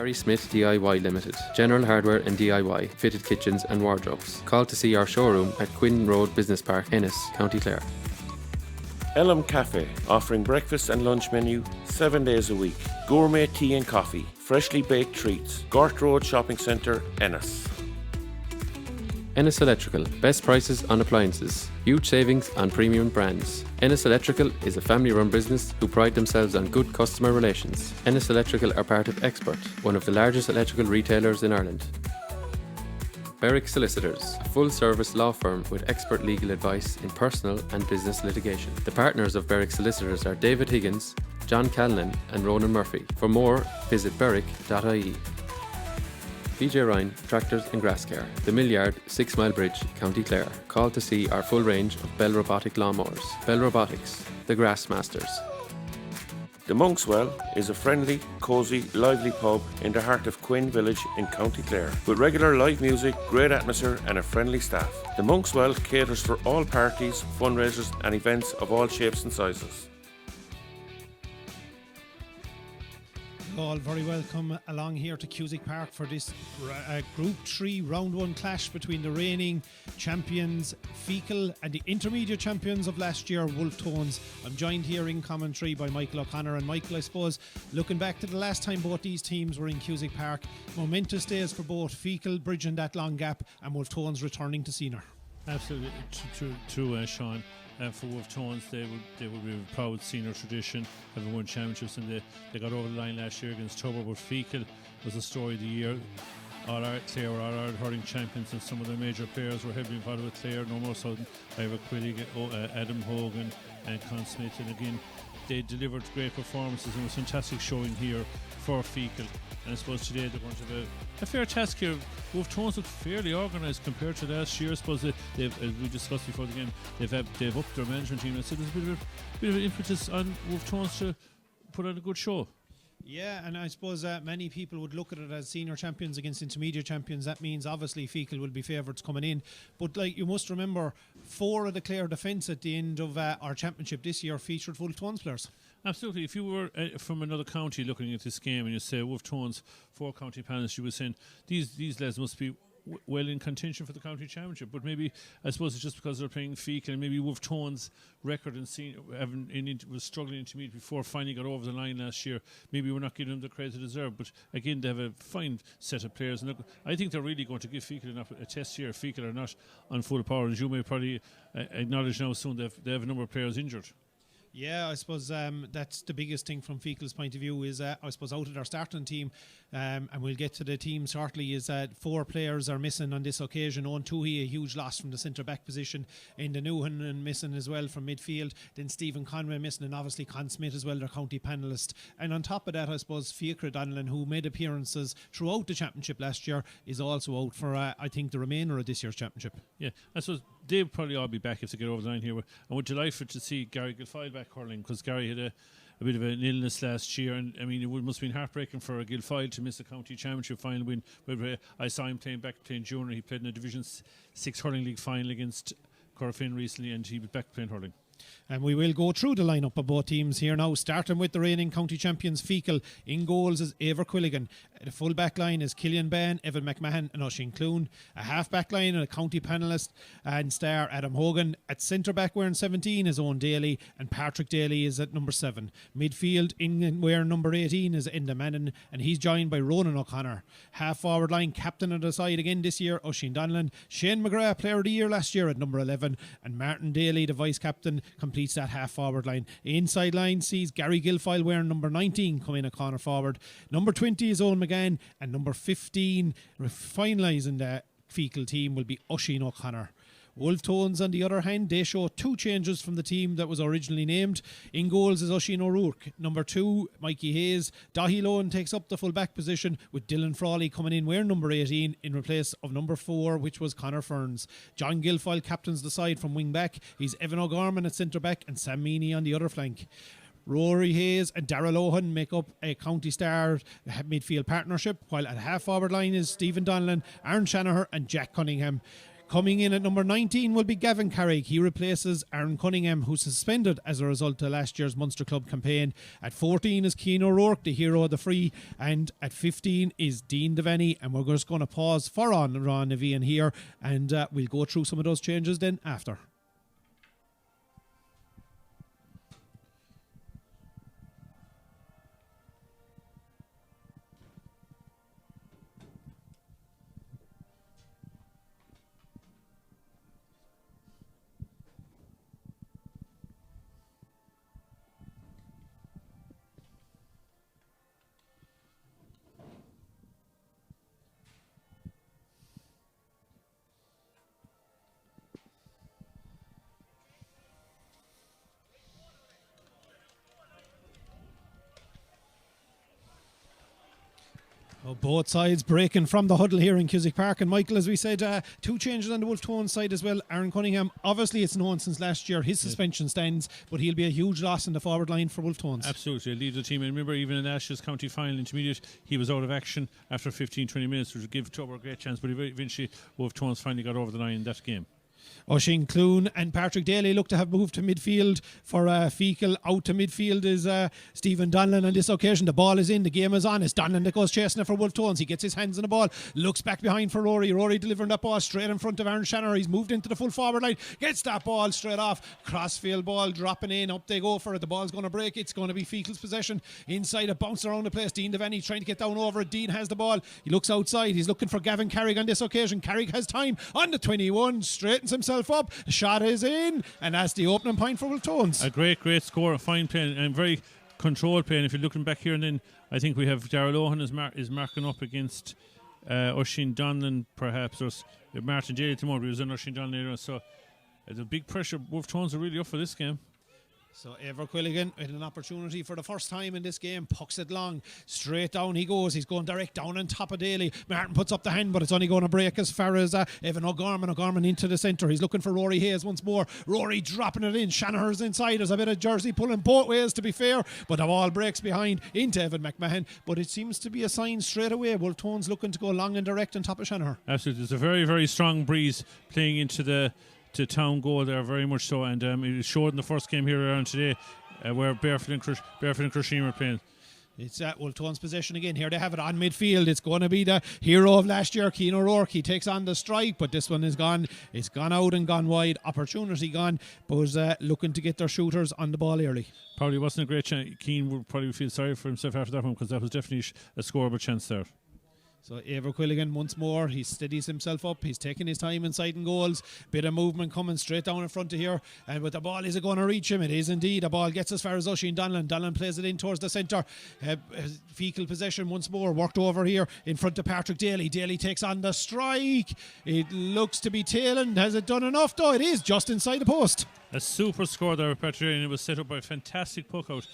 Barry Smith DIY Limited, general hardware and DIY, fitted kitchens and wardrobes. Call to see our showroom at Quinn Road Business Park, Ennis, County Clare. Elm Cafe, offering breakfast and lunch menu 7 days a week. Gourmet tea and coffee, freshly baked treats. Gort Road Shopping Centre, Ennis. Ennis Electrical, best prices on appliances, huge savings on premium brands. Ennis Electrical is a family-run business who pride themselves on good customer relations. Ennis Electrical are part of Expert, one of the largest electrical retailers in Ireland. Berwick Solicitors, a full-service law firm with expert legal advice in personal and business litigation. The partners of Berwick Solicitors are David Higgins, John Callan and Ronan Murphy. For more, visit berwick.ie. BJ Ryan Tractors and Grass Care, The Mill Yard, 6 Mile Bridge, County Clare. Call to see our full range of Bell Robotic lawnmowers. Bell Robotics, the Grass Masters. The Monkswell is a friendly, cosy, lively pub in the heart of Quinn Village in County Clare, with regular live music, great atmosphere and a friendly staff. The Monkswell caters for all parties, fundraisers and events of all shapes and sizes. All very welcome along here to Cusack Park for this Group 3 Round 1 clash between the reigning champions Feakle and the intermediate champions of last year, Wolfe Tones. I'm joined here in commentary by Michael O'Connor. And Michael, I suppose, looking back to the last time both these teams were in Cusack Park, momentous days for both Feakle bridging that long gap and Wolfe Tones returning to senior. Absolutely true, Sean. For Wolfe Tones, they would be a proud senior tradition, having won championships, and they got over the line last year against Tubber. But Feakle was the story of the year. Clare were all hurling champions, and some of their major players were heavily involved with Clare. No more so than Ira Quillig, Adam Hogan, and Con Smith. And again, they delivered great performances, and it was fantastic showing here for Feakle. And I suppose today they're going to have a fair task here. Wolfe Tones look fairly organised compared to last year. I suppose they've, as we discussed before the game, they've upped their management team. And so there's a bit of an impetus on Wolfe Tones to put on a good show. Yeah, and I suppose many people would look at it as senior champions against intermediate champions. That means obviously Feakle will be favourites coming in. But like you must remember, 4 of the Clare defence at the end of our championship this year featured Wolfe Tones players. Absolutely. If you were from another county looking at this game and you say Wolfe Tones, 4 county panels, you would say these lads must be well in contention for the county championship. But maybe, I suppose it's just because they're playing Feakle, and maybe Wolfe Tones' record in senior was struggling to meet before finally got over the line last year. Maybe we're not giving them the credit they deserve. But again, they have a fine set of players, and I think they're really going to give Feakle a test here. Feakle are not on full power, as you may probably acknowledge now soon. They have a number of players injured. Yeah, I suppose that's the biggest thing from Feakle's point of view is, I suppose, out of their starting team, and we'll get to the team shortly, is 4 players are missing on this occasion. Owen Toohey, a huge loss from the centre-back position. Enda Newhan and missing as well from midfield. Then Stephen Conway missing, and obviously Con Smith as well, their county panellist. And on top of that, I suppose, Feakle Donnellan, who made appearances throughout the championship last year, is also out for, I think, the remainder of this year's championship. Yeah, I suppose they'll probably all be back if they get over the line here. And we're delighted to see Gary Guilfoyle back hurling, because Gary had a bit of an illness last year, and I mean it must have been heartbreaking for Guilfoyle to miss a county championship final win. But I saw him playing junior. He played in a Division 6 hurling league final against Corofin recently, and he was back playing hurling. And we will go through the lineup of both teams here now, starting with the reigning county champions Feakle. In goals is Ever Quilligan. The full back line is Killian Ban, Evan McMahon and Oisin Clune. A half back line and a county panellist and star Adam Hogan. At centre back wearing 17 is Owen Daly, and Patrick Daly is at number 7. Midfield in wearing number 18 is Enda Mannon, and he's joined by Ronan O'Connor. Half forward line, captain of the side again this year, Oisin Donnellan. Shane McGrath, player of the year last year, at number 11, and Martin Daly, the vice captain, completes that half forward line. Inside line sees Gary Guilfoyle wearing number 19 come in a corner forward. Number 20 is Owen McGann, and number 15 finalising the Feakle team will be Oisin O'Connor. Wolfe Tones, on the other hand, they show 2 changes from the team that was originally named. In goals is Oisin O'Rourke. Number 2, Mikey Hayes. Dahi Lohan takes up the full back position, with Dylan Frawley coming in wearing number 18 in place of number 4, which was Conor Ferns. John Guilfoyle captains the side from wing back. He's Evan O'Gorman at centre back and Sam Meany on the other flank. Rory Hayes and Darrell Owen make up a County Star midfield partnership, while at half forward line is Stephen Donnellan, Aaron Shanaher and Jack Cunningham. Coming in at number 19 will be Gavin Carrick. He replaces Aaron Cunningham, who's suspended as a result of last year's Munster Club campaign. At 14 is Cian O'Rourke, the hero of the free. And at 15 is Dean Devaney. And we're just going to pause for Ron Navian here, and we'll go through some of those changes then after. Both sides breaking from the huddle here in Cusack Park. And Michael, as we said, 2 changes on the Wolfe Tones side as well. Aaron Cunningham, obviously it's known since last year his suspension stands, but he'll be a huge loss in the forward line for Wolfe Tones. Absolutely, he'll leave the team. And remember, even in Ash's county final intermediate, he was out of action after 15-20 minutes, which would give Tubber a great chance, but eventually Wolfe Tones finally got over the line in that game. Oisin Clune and Patrick Daly look to have moved to midfield for Feakle. Out to midfield is Stephen Donlan on this occasion. The ball is in, the game is on. It's Donlan that goes chasing it for Wolfe Tones. He gets his hands on the ball, looks back behind for Rory. Rory delivering that ball straight in front of Aaron Shannon. He's moved into the full forward line, gets that ball straight off. Crossfield ball dropping in, up they go for it. The ball's going to break. It's going to be Feakle's possession. Inside it, bouncing around the place. Dean Devaney trying to get down over it. Dean has the ball. He looks outside. He's looking for Gavin Carrick on this occasion. Carrick has time on the 21, straightens himself up. The shot is in, and that's the opening point for Wolfe Tones. A great score, a fine play, and very controlled play. And if you're looking back here, and then I think we have Darrell Owen is marking up against Oisin Donlan, perhaps, or Martin Daly tomorrow. He was on Oisin Donlan later, so the big pressure. Wolfe Tones are really up for this game. So Ever Quilligan with an opportunity for the first time in this game, pucks it long, straight down he goes. He's going direct down on top of Daly. Martin puts up the hand, but it's only going to break as far as Evan O'Gorman into the centre. He's looking for Rory Hayes once more. Rory dropping it in. Shanahan's inside. There's a bit of jersey pulling both ways, to be fair, but the ball breaks behind into Evan McMahon. But it seems to be a sign straight away. Wolfe Tones looking to go long and direct on top of Shanahan. Absolutely, there's a very, very strong breeze playing into the town goal there, very much so, and it showed in the first game here around today where Barefoot and Crusheen are playing. It's Wolfe Tones' possession again. Here they have it on midfield. It's going to be the hero of last year, Cian O'Rourke. He takes on the strike, but this one is gone. It's gone out and gone wide. Opportunity gone, but looking to get their shooters on the ball early. Probably wasn't a great chance. Cian would probably feel sorry for himself after that one, because that was definitely a scoreable chance there. So Ever Quilligan once more, he steadies himself up. He's taking his time inside in goals. Bit of movement coming straight down in front of here. But the ball, is it going to reach him? It is indeed. The ball gets as far as Oisin Donlan. Donlan plays it in towards the centre. Feakle possession once more. Worked over here in front of Patrick Daly. Daly takes on the strike. It looks to be tailing. Has it done enough though? It is just inside the post. A super score there with Patrick Daly, and it was set up by a fantastic puck out.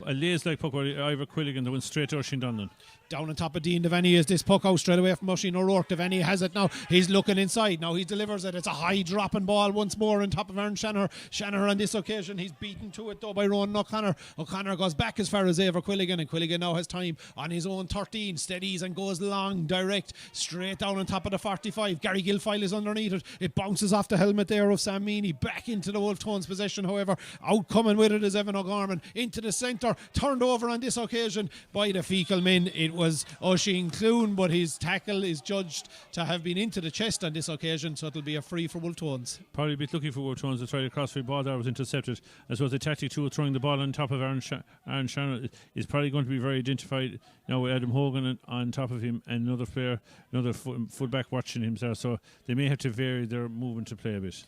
A lace-like puck out by Ivor Quilligan that went straight to Oisin Donlan. Down on top of Dean Devaney is this puck out straight away from Oisin O'Rourke. Devaney has it now. He's looking inside. Now he delivers it. It's a high dropping ball once more on top of Aaron Shannon. Shannon on this occasion, he's beaten to it though by Ronan O'Connor. O'Connor goes back as far as Ever Quilligan, and Quilligan now has time on his own 13. Steadies and goes long, direct, straight down on top of the 45. Gary Gilfoyle is underneath it. It bounces off the helmet there of Sam Meany. Back into the Wolfe Tones possession, however. Out coming with it is Evan O'Gorman. Into the centre. Turned over on this occasion by the Feakle men. It was Oisin Clune, but his tackle is judged to have been into the chest on this occasion, so it'll be a free for Wolfe Tones. Probably a bit lucky for Wolfe Tones to try to crossfield ball there was intercepted. I suppose the tactic too of throwing the ball on top of Aaron Shannon is probably going to be very identified now with Adam Hogan on top of him and another player, another fullback watching him there, so they may have to vary their movement to play a bit.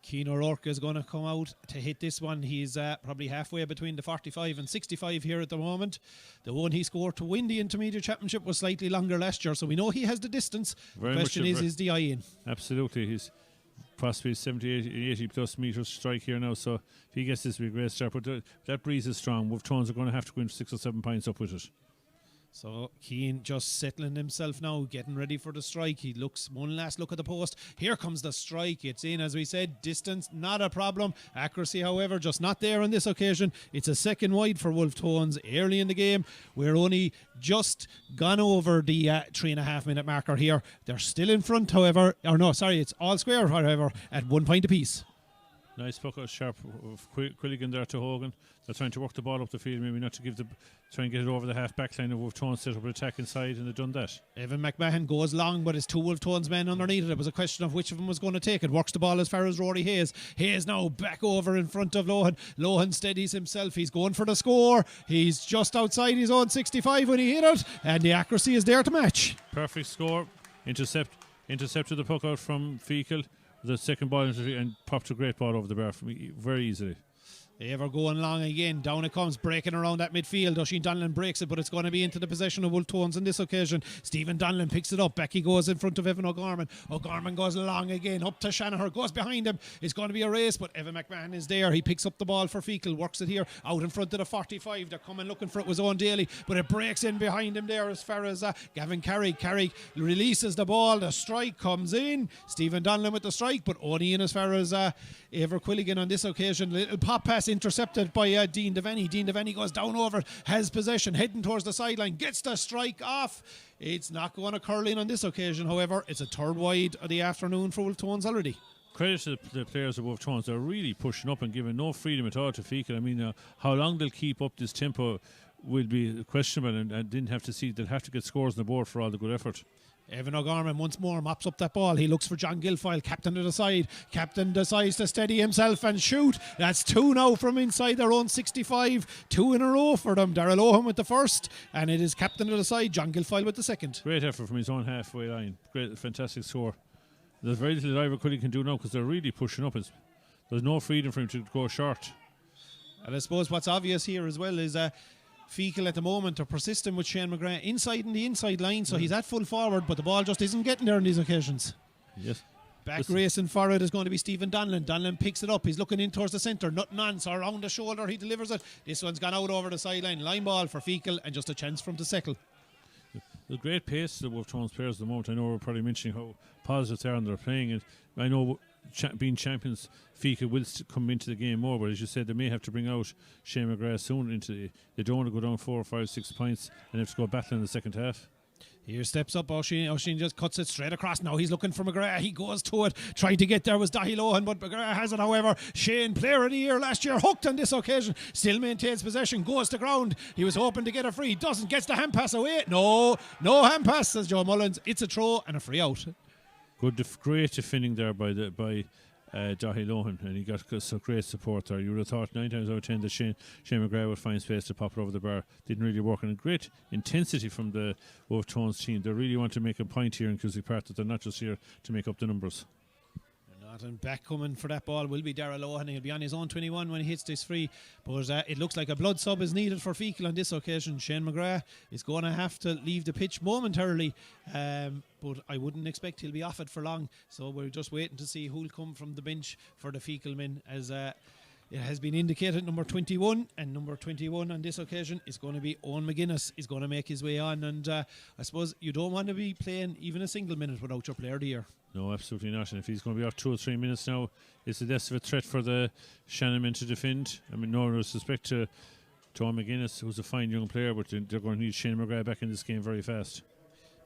Cian O'Rourke is going to come out to hit this one. He's probably halfway between the 45 and 65 here at the moment. The one he scored to win the Intermediate Championship was slightly longer last year, so we know he has the distance. The question is the eye in? Absolutely. He's possibly 70, 80 plus metres strike here now, so if he gets this, will be a great start. But that breeze is strong. Wolfe Tones are going to have to go in 6 or 7 points up with it. So Keane just settling himself now, getting ready for the strike. He looks one last look at the post. Here comes the strike. It's in, as we said. Distance, not a problem. Accuracy, however, just not there on this occasion. It's a second wide for Wolfe Tones early in the game. We're only just gone over the 3.5 minute marker here. They're still in front, however. Or no, sorry, it's all square, however, at 1 point apiece. Nice puck out sharp of Quilligan there to Hogan. They're trying to work the ball up the field, maybe not to try and get it over the half back line of Wolfe Tones, set up an attack inside, and they've done that. Evan McMahon goes long, but it's two Wolfe Tones men underneath it. It was a question of which of them was going to take it. Works the ball as far as Rory Hayes. Hayes now back over in front of Lohan. Lohan steadies himself. He's going for the score. He's just outside his own 65 when he hit it, and the accuracy is there to match. Perfect score. Intercepted the puck out from Feakle. The second ball and popped a great ball over the bar for me very easily. Ever going long again. Down it comes, breaking around that midfield. Oisin Donlan breaks it, but it's going to be into the possession of Wolfe Tones on this occasion. Stephen Donlan picks it up. Back he goes in front of Evan O'Gorman. O'Gorman goes long again, up to Shanahan, goes behind him. It's going to be a race, but Evan McMahon is there. He picks up the ball for Feakle, works it here out in front of the 45. They're coming looking for it was Owen Daly, but it breaks in behind him there as far as Gavin Carrick. Carrick releases the ball. The strike comes in. Stephen Donlan with the strike, but only in as far as Ever Quilligan on this occasion. Little pop pass intercepted by Dean Devaney. Dean Devaney goes down over, has possession, heading towards the sideline, gets the strike off. It's not going to curl in on this occasion, however. It's a third wide of the afternoon for Wolfe Tones already. Credit to the players of Wolfe Tones. They're really pushing up and giving no freedom at all to Feakle. I mean, how long they'll keep up this tempo will be questionable, and didn't have to see. They'll have to get scores on the board for all the good effort. Evan O'Gorman once more mops up that ball. He looks for John Guilfoyle, captain to the side. Captain decides to steady himself and shoot. That's two now from inside their own 65. Two in a row for them. Darrell Owen with the first, and it is captain to the side, John Guilfoyle with the second. Great effort from his own halfway line. Great, fantastic score. There's very little Ivor Quilly can do now because they're really pushing up. There's no freedom for him to go short. And I suppose what's obvious here as well is Feakle at the moment are persistent with Shane McGrath inside in the inside line, so he's at full forward, but the ball just isn't getting there on these occasions. Yes. Back racing for it is going to be Stephen Donlan. Donlan picks it up. He's looking in towards the centre. Nothing on, so around the shoulder he delivers it. This one's gone out over the sideline. Line ball for Feakle and just a chance from to settle. The great pace of the Wolfe Tones players at the moment. I know we're probably mentioning how positive they are and they're playing it. I know being champions, Feakle will come into the game more, but as you said, they may have to bring out Shane McGrath soon they don't want to go down 4 or 5, 6 points and have to go battling in the second half. Here steps up Oisin. Oisin just cuts it straight across. Now he's looking for McGrath. He goes to it. Trying to get there was Dahi Lohan, but McGrath has it, however. Shane, player of the year last year, hooked on this occasion. Still maintains possession. Goes to ground. He was hoping to get a free. Doesn't. Gets the hand pass away. No hand pass, says Joe Mullins. It's a throw and a free out. Great defending there by Dahi Lohan, and he got some great support there. You would have thought 9 times out of 10 that Shane McGrath would find space to pop it over the bar. Didn't really work, and a great intensity from the Wolfe Tones team. They really want to make a point here in Cusack Park that they're not just here to make up the numbers. And back coming for that ball will be Darrell Lohan. He'll be on his own 21 when he hits this free. But it looks like a blood sub is needed for Feakle on this occasion. Shane McGrath is going to have to leave the pitch momentarily. But I wouldn't expect he'll be off it for long. So we're just waiting to see who'll come from the bench for the Feakle men, as it has been indicated number 21, and number 21 on this occasion is going to be Owen McGuinness. Is going to make his way on, and I suppose you don't want to be playing even a single minute without your player of the year. No, absolutely not. And if he's going to be off 2 or 3 minutes now, it's less of a threat for the Shannon men to defend. I mean, no disrespect to Owen McGuinness, who's a fine young player, but they're going to need Shane McGrath back in this game very fast.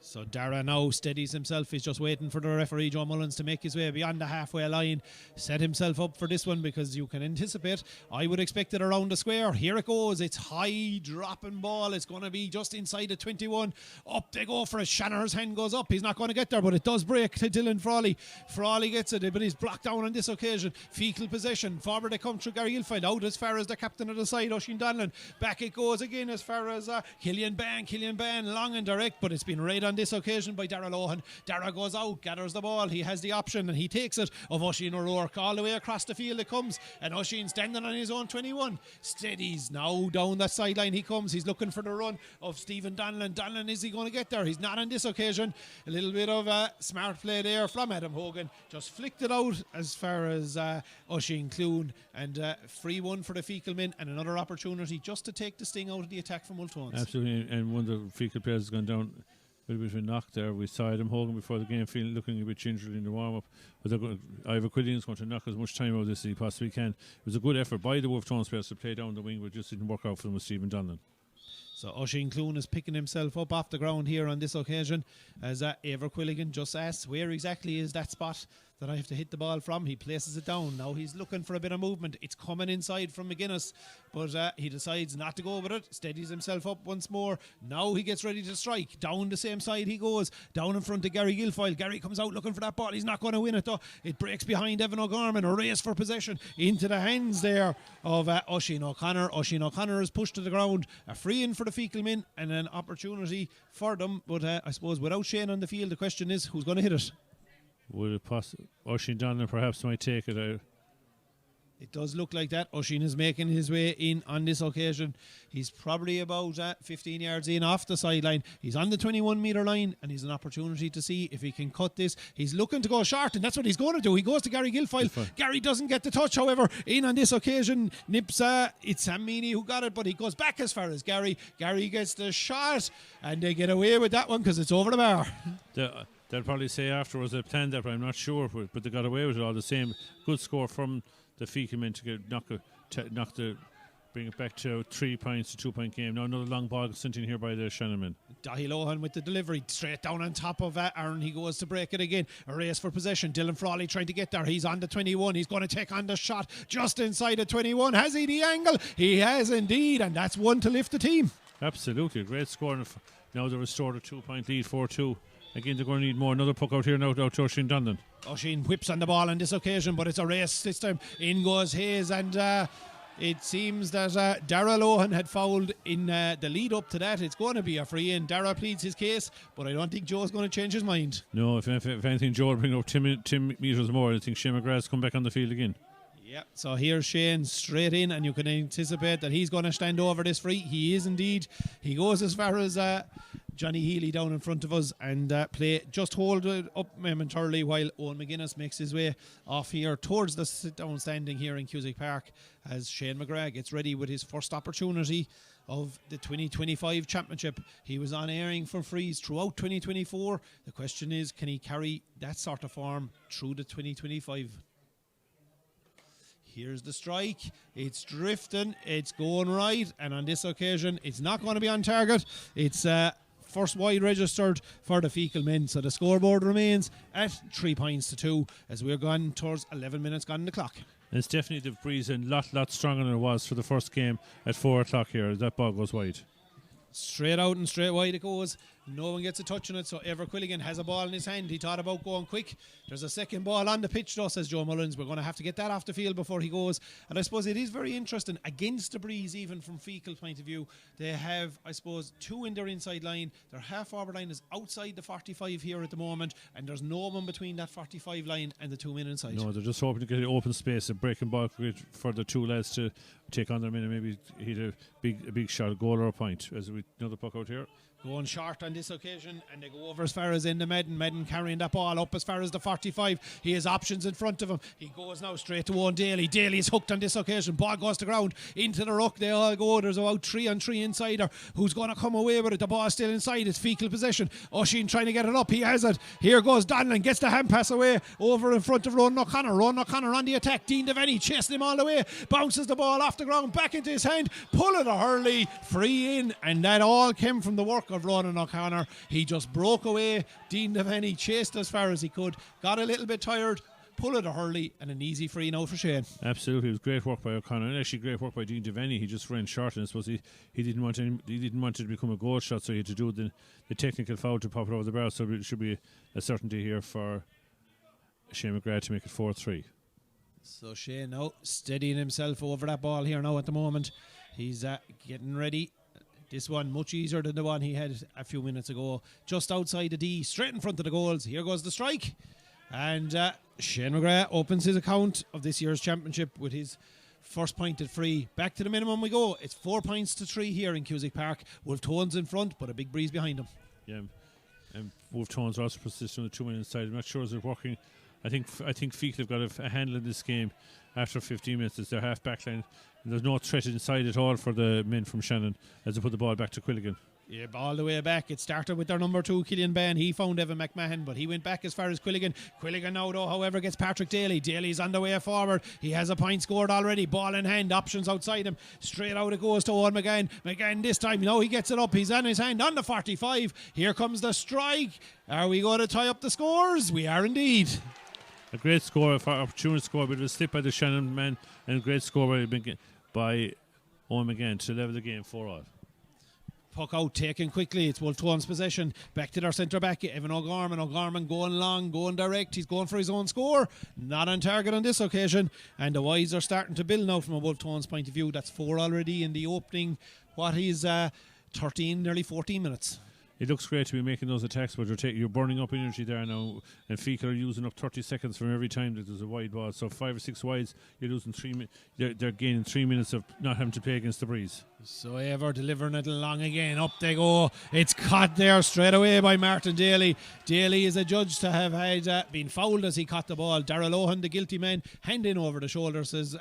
So Dara now steadies himself. He's just waiting for the referee Joe Mullins to make his way beyond the halfway line, set himself up for this one, because you can anticipate, I would expect it around the square. Here it goes. It's high dropping ball. It's going to be just inside the 21. Up they go for it. Shanahan's hand goes up. He's not going to get there, but it does break to Dylan Frawley. Frawley gets it, but he's blocked down on this occasion. Feakle possession. Forward they come through Gary Gilfield. Out as far as the captain of the side, Oisin Donlan. Back it goes again as far as Killian Ban. Killian Ban long and direct, but it's been right on on this occasion by Darragh Lohan. Darragh goes out, gathers the ball, he has the option and he takes it of Oisín O'Rourke. All the way across the field it comes, and Oisín standing on his own 21. Steadies now down that sideline he comes. He's looking for the run of Stephen Donlan. Donlan, is he going to get there? He's not on this occasion. A little bit of a smart play there from Adam Hogan. Just flicked it out as far as Oisín Clune, and free one for the Feakle men, and another opportunity just to take the sting out of the attack from Wolfe Tones. Absolutely, and one of the Feakle players has gone down a little bit of a knock there. We saw Adam Hogan before the game looking a bit gingerly in the warm-up, but Ivor Quillian's going to knock as much time out of this as he possibly can. It was a good effort by the Wolfe Tones players to play down the wing, but it just didn't work out for them with Stephen Donlan. So Oisín Clune is picking himself up off the ground here on this occasion, as Eibhear Quilligan just asks, where exactly is that spot that I have to hit the ball from? He places it down. Now he's looking for a bit of movement. It's coming inside from McGuinness, but he decides not to go with it. Steadies himself up once more. Now he gets ready to strike. Down the same side he goes, down in front of Gary Guilfoyle. Gary comes out looking for that ball. He's not going to win it though. It breaks behind Evan O'Gorman. A race for possession into the hands there of Oisín O'Connor. Oisín O'Connor is pushed to the ground. A free in for the Feakle men and an opportunity for them, but I suppose without Shane on the field, the question is who's going to hit it? Would it Oisín Donlan perhaps might take it out? It does look like that. Oisín is making his way in on this occasion. He's probably about 15 yards in off the sideline. He's on the 21 metre line, and he's an opportunity to see if he can cut this. He's looking to go short, and that's what he's going to do. He goes to Gary Guilfoyle. Gary doesn't get the touch, however. In on this occasion, nips it's Sam Meany who got it, but he goes back as far as Gary. Gary gets the shot, and they get away with that one because it's over the bar. They'll probably say afterwards they planned that, but I'm not sure. But they got away with it all the same. Good score from the Feakle men to bring it back to 3 points to 2 point game. Now another long ball sent in here by the Shannon men. Dahi Lohan with the delivery straight down on top of Aaron. He goes to break it again. A race for possession. Dylan Frawley trying to get there. He's on the 21. He's going to take on the shot just inside the 21. Has he the angle? He has indeed, and that's one to lift the team. Absolutely, great score. Now they restored a 2 point lead, 4-2. Again, they're going to need more. Another puck out here now to Oisín Donlan. Oisín whips on the ball on this occasion, but it's a race this time. In goes Hayes, and it seems that Darragh Lohan had fouled in the lead up to that. It's going to be a free in. Darragh pleads his case, but I don't think Joe's going to change his mind. No, if anything, Joe will bring up 10 metres more. I think Shane McGrath's come back on the field again. Yeah, so here's Shane straight in, and you can anticipate that he's going to stand over this free. He is indeed. He goes as far as Johnny Healy down in front of us and play. Just hold it up momentarily while Owen McGuinness makes his way off here towards the sit-down standing here in Cusack Park as Shane McGrath gets ready with his first opportunity of the 2025 championship. He was on airing for frees throughout 2024. The question is, can he carry that sort of form through the 2025? Here's the strike. It's drifting. It's going right. And on this occasion, it's not going to be on target. It's first wide registered for the Feakle men. So the scoreboard remains at 3 points to 2 as we're gone towards 11 minutes gone in the clock. It's definitely the breeze a lot stronger than it was for the first game at 4 o'clock here. That ball goes wide. Straight out and straight wide it goes. No one gets a touch on it, so Eibhear Quilligan has a ball in his hand. He thought about going quick. There's a second ball on the pitch though, says Joe Mullins. We're going to have to get that off the field before he goes. And I suppose it is very interesting, against the breeze, even from Feakle point of view, they have, I suppose, 2 in their inside line. Their half-forward line is outside the 45 here at the moment, and there's no one between that 45 line and the 2 men inside. No, they're just hoping to get an open space, a breaking ball for the 2 lads to take on their men and maybe hit a big shot, a goal or a point. As we another puck out here. Going short on this occasion, and they go over as far as into Madden. Madden carrying that ball up as far as the 45. He has options in front of him. He goes now straight to Owen Daly. Daly is hooked on this occasion. Ball goes to ground into the ruck. They all go. There's about 3-on-3 insider. Who's going to come away with it? The ball's still inside. It's Feakle possession. Oisín trying to get it up. He has it. Here goes Donlan. Gets the hand pass away over in front of Ronan O'Connor. Ronan O'Connor on the attack. Dean Devaney chasing him all the way. Bounces the ball off the ground back into his hand. Pull it a hurley. Free in. And that all came from the work of Ronan O'Connor. He just broke away. Dean Devaney chased as far as he could. Got a little bit tired. Pull it a hurley and an easy free now for Shane. Absolutely, it was great work by O'Connor and actually great work by Dean Devaney. He just ran short, and I suppose he didn't want it to become a goal shot, so he had to do the technical foul to pop it over the bar. So it should be a certainty here for Shane McGrath to make it 4-3. So Shane now steadying himself over that ball here now at the moment. He's getting ready This one much easier than the one he had a few minutes ago. Just outside the D, straight in front of the goals. Here goes the strike. And Shane McGrath opens his account of this year's championship with his first pointed free. Back to the minimum we go. It's 4 points to 3 here in Cusack Park. Wolfe Tones in front, but a big breeze behind them. Yeah, and Wolfe Tones are also persistent with 2 men inside. I'm not sure as they're working. I think Feakle have got a handle in this game after 15 minutes. It's their half back line. There's no threat inside at all for the men from Shannon as they put the ball back to Quilligan. Yeah, all the way back. It started with their number 2, Killian Bain. He found Evan McMahon, but he went back as far as Quilligan. Quilligan now, though, however, gets Patrick Daly. Daly's on the way forward. He has a point scored already. Ball in hand. Options outside him. Straight out it goes to Owen McGann. McGann this time, he gets it up. He's on his hand on the 45. Here comes the strike. Are we going to tie up the scores? We are indeed. A great score, opportunity score, but it was slipped by the Shannon man, and a great score by Owen McGann to level the game 4-4. Puck out, taken quickly. It's Wolfe Tones possession. Back to their centre back, Evan O'Gorman. O'Gorman going long, going direct. He's going for his own score. Not on target on this occasion. And the Wies are starting to build now from a Wolfe Tones point of view. That's 4 already in the opening. What is 13, nearly 14 minutes. It looks great to be making those attacks, but you're burning up energy there now, and Feakle are using up 30 seconds from every time that there's a wide ball. So 5 or 6 wides, you're losing 3 minutes. They're gaining 3 minutes of not having to play against the breeze. So Ever delivering it along again. Up they go. It's caught there straight away by Martin Daly. Daly is adjudged to have had been fouled as he caught the ball. Darrell Owen, the guilty man, hand in over the shoulder, says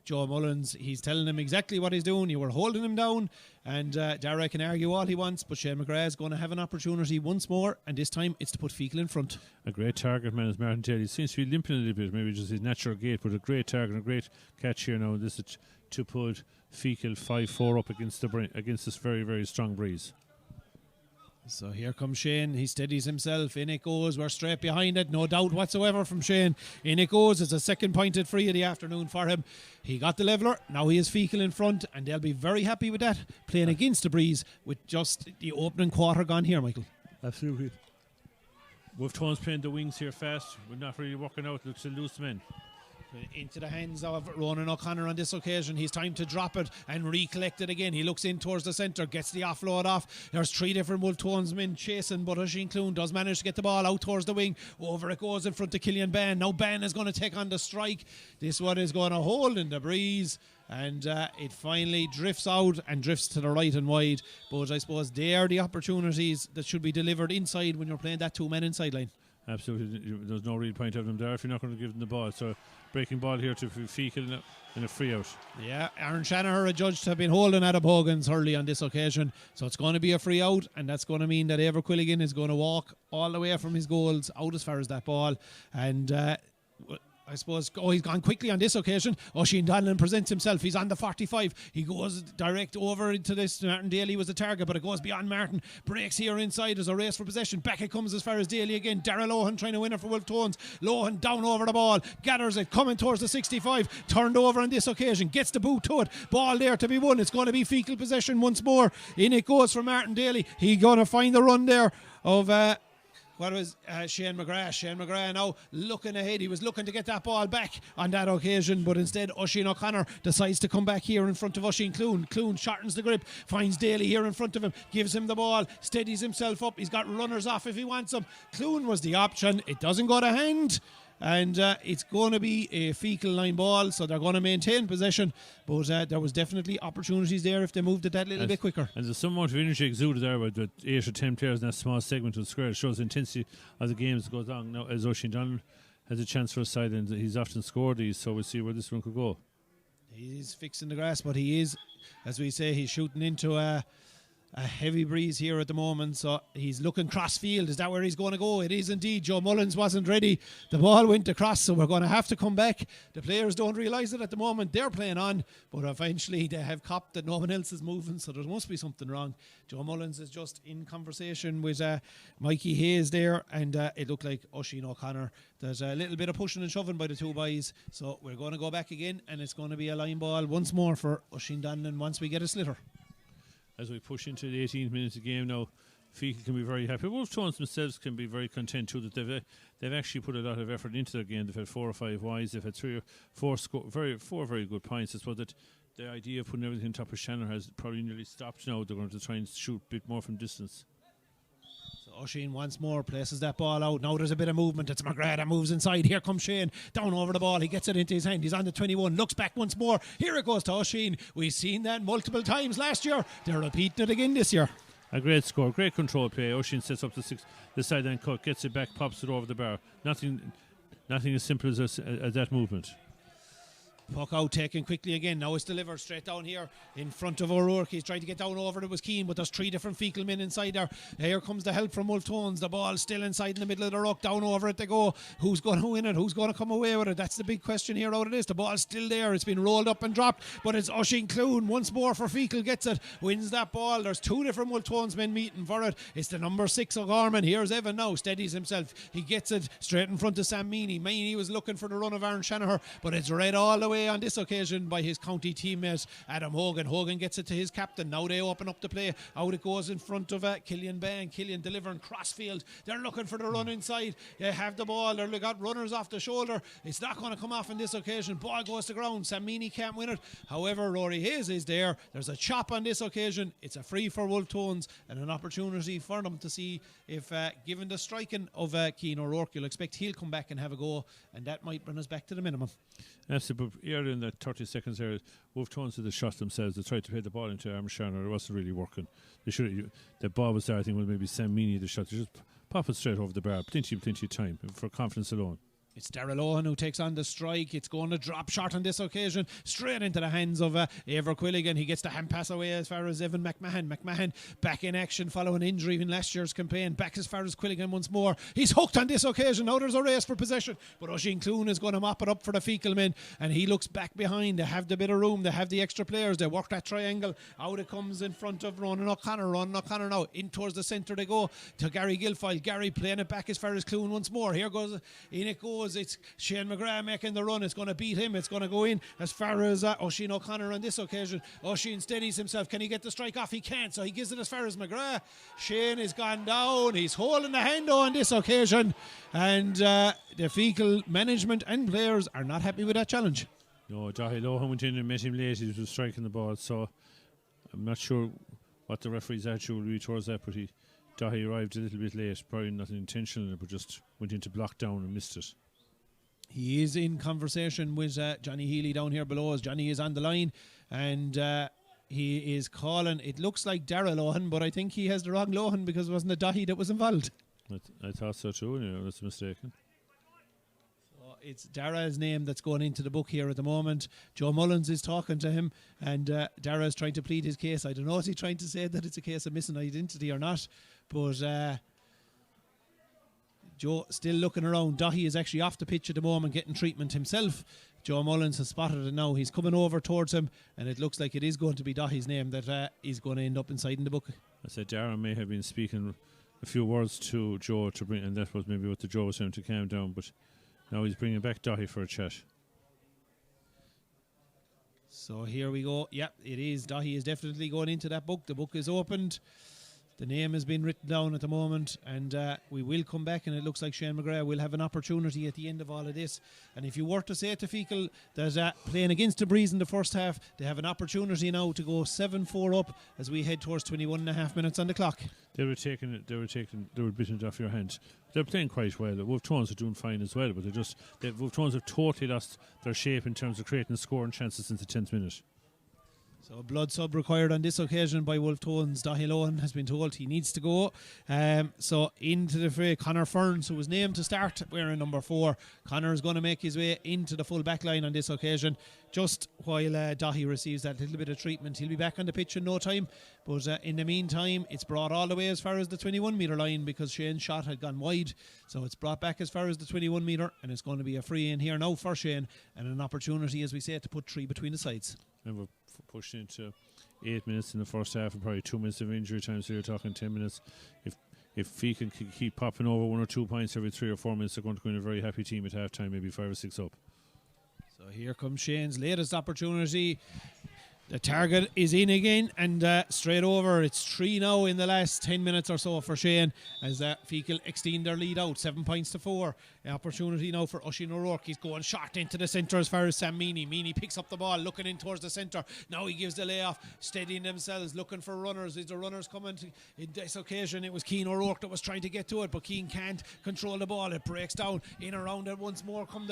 Joe Mullins. He's telling him exactly what he's doing. You were holding him down, and Darragh can argue all he wants, but Shane McGrath is going to have an opportunity once more, and this time it's to put Feakle in front. A great target man is Martin Daly. He seems to be limping a little bit, maybe just his natural gait, but a great target, a great catch here now. This is to put Feakle 5-4 up against this very, very strong breeze. So here comes Shane. He steadies himself. In it goes. We're straight behind it. No doubt whatsoever from Shane. In it goes. It's a second pointed free of the afternoon for him. He got the leveller. Now he is Feakle in front, and they'll be very happy with that. Playing against the breeze with just the opening quarter gone here, Michael. Absolutely. Wolfe Tones playing the wings here fast. We're not really working out. Looks to loose men. Into the hands of Ronan O'Connor on this occasion. He's time to drop it and recollect it again. He looks in towards the centre, gets the offload off. There's 3 different Wolfe Tones men chasing, but Oisin Clune does manage to get the ball out towards the wing. Over it goes in front of Killian Bain. Now Bain is going to take on the strike. This one is going to hold in the breeze, and it finally drifts out and drifts to the right and wide. But I suppose they are the opportunities that should be delivered inside when you're playing that 2-man inside line. Absolutely. There's no real point of them there if you're not going to give them the ball. So breaking ball here to Feakle in a free out. Yeah, Aaron Shanahan, a judge, to have been holding Adam Hogan's Hurley on this occasion. So it's going to be a free out, and that's going to mean that Ever Quilligan is going to walk all the way from his goals out as far as that ball. And I suppose, he's gone quickly on this occasion. Oisin Donlan presents himself. He's on the 45. He goes direct over into this. Martin Daly was the target, but it goes beyond Martin. Breaks here inside. There's a race for possession. Back it comes as far as Daly again. Darrell Lohan trying to win it for Wolfe Tones. Lohan down over the ball. Gathers it. Coming towards the 65. Turned over on this occasion. Gets the boot to it. Ball there to be won. It's going to be Feakle possession once more. In it goes for Martin Daly. He's going to find the run there of Shane McGrath. Shane McGrath now looking ahead. He was looking to get that ball back on that occasion, but instead Oisin O'Connor decides to come back here in front of Oisin Clune. Clune shortens the grip, finds Daly here in front of him, gives him the ball, steadies himself up. He's got runners off if he wants them. Clune was the option. It doesn't go to hand, and it's going to be a Feakle line ball, so they're going to maintain possession, but there was definitely opportunities there if they moved it that little bit quicker. And there's some amount of energy exuded there with 8 or 10 players in that small segment of the square. It shows the intensity of the game as it goes on. Now, as Oisin Donlan has a chance for a side, and he's often scored these, so we'll see where this one could go. He's fixing the grass, but he is, as we say, he's shooting into a heavy breeze here at the moment, so he's looking cross field. Is that where he's going to go? It is indeed. Joe Mullins wasn't ready. The ball went across, so we're going to have to come back. The players don't realise it at the moment. They're playing on, but eventually they have copped that no one else is moving, so there must be something wrong. Joe Mullins is just in conversation with Mikey Hayes there, and it looked like Oisin O'Connor. There's a little bit of pushing and shoving by the two boys, so we're going to go back again, and it's going to be a line ball once more for Oisin Donlan once we get a sliotar. As we push into the 18th minutes of the game now, Feakle can be very happy. Wolfe Tones themselves can be very content too that they've actually put a lot of effort into their game. They've had 4 or 5 wides. They've had 3 or 4 very good points. It's what that the idea of putting everything on top of Shannon has probably nearly stopped now. They're going to try and shoot a bit more from distance. So Oisin once more places that ball out. Now there's a bit of movement. It's McGrath that moves inside. Here comes Shane down over the ball. He gets it into his hand. He's on the 21. Looks back once more. Here it goes to Oisin. We've seen that multiple times last year. They're repeating it again this year. A great score, great control play. Oisin sets up the sideline cut, gets it back, pops it over the bar. Nothing as simple as that movement. Puck out taken quickly again. Now it's delivered straight down here in front of O'Rourke. He's trying to get down over it. Was Keane, but there's 3 different Feakle men inside there. Here comes the help from Wolfe Tones. The ball still inside in the middle of the ruck. Down over it they go. Who's going to win it? Who's going to come away with it? That's the big question here out of this. The ball's still there. It's been rolled up and dropped, but it's Oisin Clune once more for Feakle. Gets it, wins that ball. There's 2 different Wolfe Tones men meeting for it. It's the number 6 O'Gorman. Here's Evan now, steadies himself. He gets it straight in front of Sam Meany. Meany was looking for the run of Aaron Shanaher, but it's read all the way on this occasion by his county teammate Adam Hogan. Hogan gets it to his captain. Now they open up the play. Out it goes in front of Killian Bain. Killian delivering crossfield. They're looking for the run inside. They have the ball. They've got runners off the shoulder. It's not going to come off on this occasion. Ball goes to ground. Samini can't win it. However, Rory Hayes is there. There's a chop on this occasion. It's a free for Wolfe Tones and an opportunity for them to see if given the striking of Keane O'Rourke, you'll expect he'll come back and have a go, and that might bring us back to the minimum. Absolutely, but earlier in the 30 seconds there, Wolfe Tones did the shot themselves. They tried to play the ball into Aaron Sharner. It wasn't really working. They should. The ball was there, I think, with maybe Sam Meany the shot. They just pop it straight over the bar. Plenty of time for confidence alone. It's Darrell Owen who takes on the strike. It's going to drop short on this occasion, straight into the hands of Ever Quilligan. He gets the hand pass away as far as Evan McMahon. McMahon back in action following injury in last year's campaign. Back as far as Quilligan once more. He's hooked on this occasion. Now there's a race for possession, but Oisin Clune is going to mop it up for the Feakle men, and he looks back behind. They have the bit of room. They have the extra players. They work that triangle. Out it comes in front of Ronan O'Connor. Ronan O'Connor now in towards the centre they go to Gary Guilfoyle. Gary playing it back as far as Clune once more. Here goes, in it goes. It's Shane McGrath making the run. It's going to beat him. It's going to go in as far as Oisin O'Connor on this occasion. Oisin steadies himself. Can he get the strike off? He can't, so he gives it as far as McGrath. Shane has gone down. He's holding the hand on this occasion, and the Feakle management and players are not happy with that challenge. No, Dahi Lohan went in and met him late. He was striking the ball, so I'm not sure what the referee's attitude will be towards that, but Dahi arrived a little bit late, probably not intentional, but just went into block down and missed it. He is in conversation with Johnny Healy down here below, as Johnny is on the line, and he is calling. It looks like Darrell Lohan, but I think he has the wrong Lohan, because it wasn't a Dahi that was involved. I thought so too. That's mistaken. So it's Dara's name that's going into the book here at the moment. Joe Mullins is talking to him, and Dara is trying to plead his case. I don't know if he's trying to say that it's a case of missing identity or not, but Joe still looking around. Dahi is actually off the pitch at the moment getting treatment himself. Joe Mullins has spotted it now. He's coming over towards him, and it looks like it is going to be Dahi's name that is going to end up inside in the book. I said Darren may have been speaking a few words to Joe to bring, and that was maybe what the Joe was saying to calm down, but now he's bringing back Dahi for a chat. So here we go. Yep, it is. Dahi is definitely going into that book. The book is opened. The name has been written down at the moment, and we will come back, and it looks like Shane McGrath will have an opportunity at the end of all of this. And if you were to say to Feakle that playing against the Breeze in the first half, they have an opportunity now to go 7-4 up as we head towards 21.5 minutes on the clock. They were bitten it off your hand. They're playing quite well. The Wolfe Tones are doing fine as well, but the Wolfe Tones have totally lost their shape in terms of creating scoring chances since the 10th minute. So a blood sub required on this occasion by Wolfe Tones. Dahi Lohan has been told he needs to go. So into the fray, Conor Ferns, who was named to start wearing number 4. Conor is going to make his way into the full back line on this occasion, just while Dahi receives that little bit of treatment. He'll be back on the pitch in no time, but in the meantime it's brought all the way as far as the 21 metre line, because Shane's shot had gone wide. So it's brought back as far as the 21 metre, and it's going to be a free in here now for Shane, and an opportunity, as we say, to put 3 between the sides. And we're pushed into 8 minutes in the first half, and probably 2 minutes of injury time, so you're talking 10 minutes. If Feakle can keep popping over 1 or 2 points every 3 or 4 minutes, they're going to go in a very happy team at half time, maybe 5 or 6 up. So here comes Shane's latest opportunity. The target is in again, and straight over. It's 3 now in the last 10 minutes or so for Shane, as Feakle extend their lead out, 7 points to 4. The opportunity now for Oisin O'Rourke. He's going short into the centre as far as Sam Meany. Meany picks up the ball, looking in towards the centre. Now he gives the layoff, steadying themselves, looking for runners. Is the runners coming in this occasion? It was Keane O'Rourke that was trying to get to it, but Keane can't control the ball. It breaks down in around it once more. Come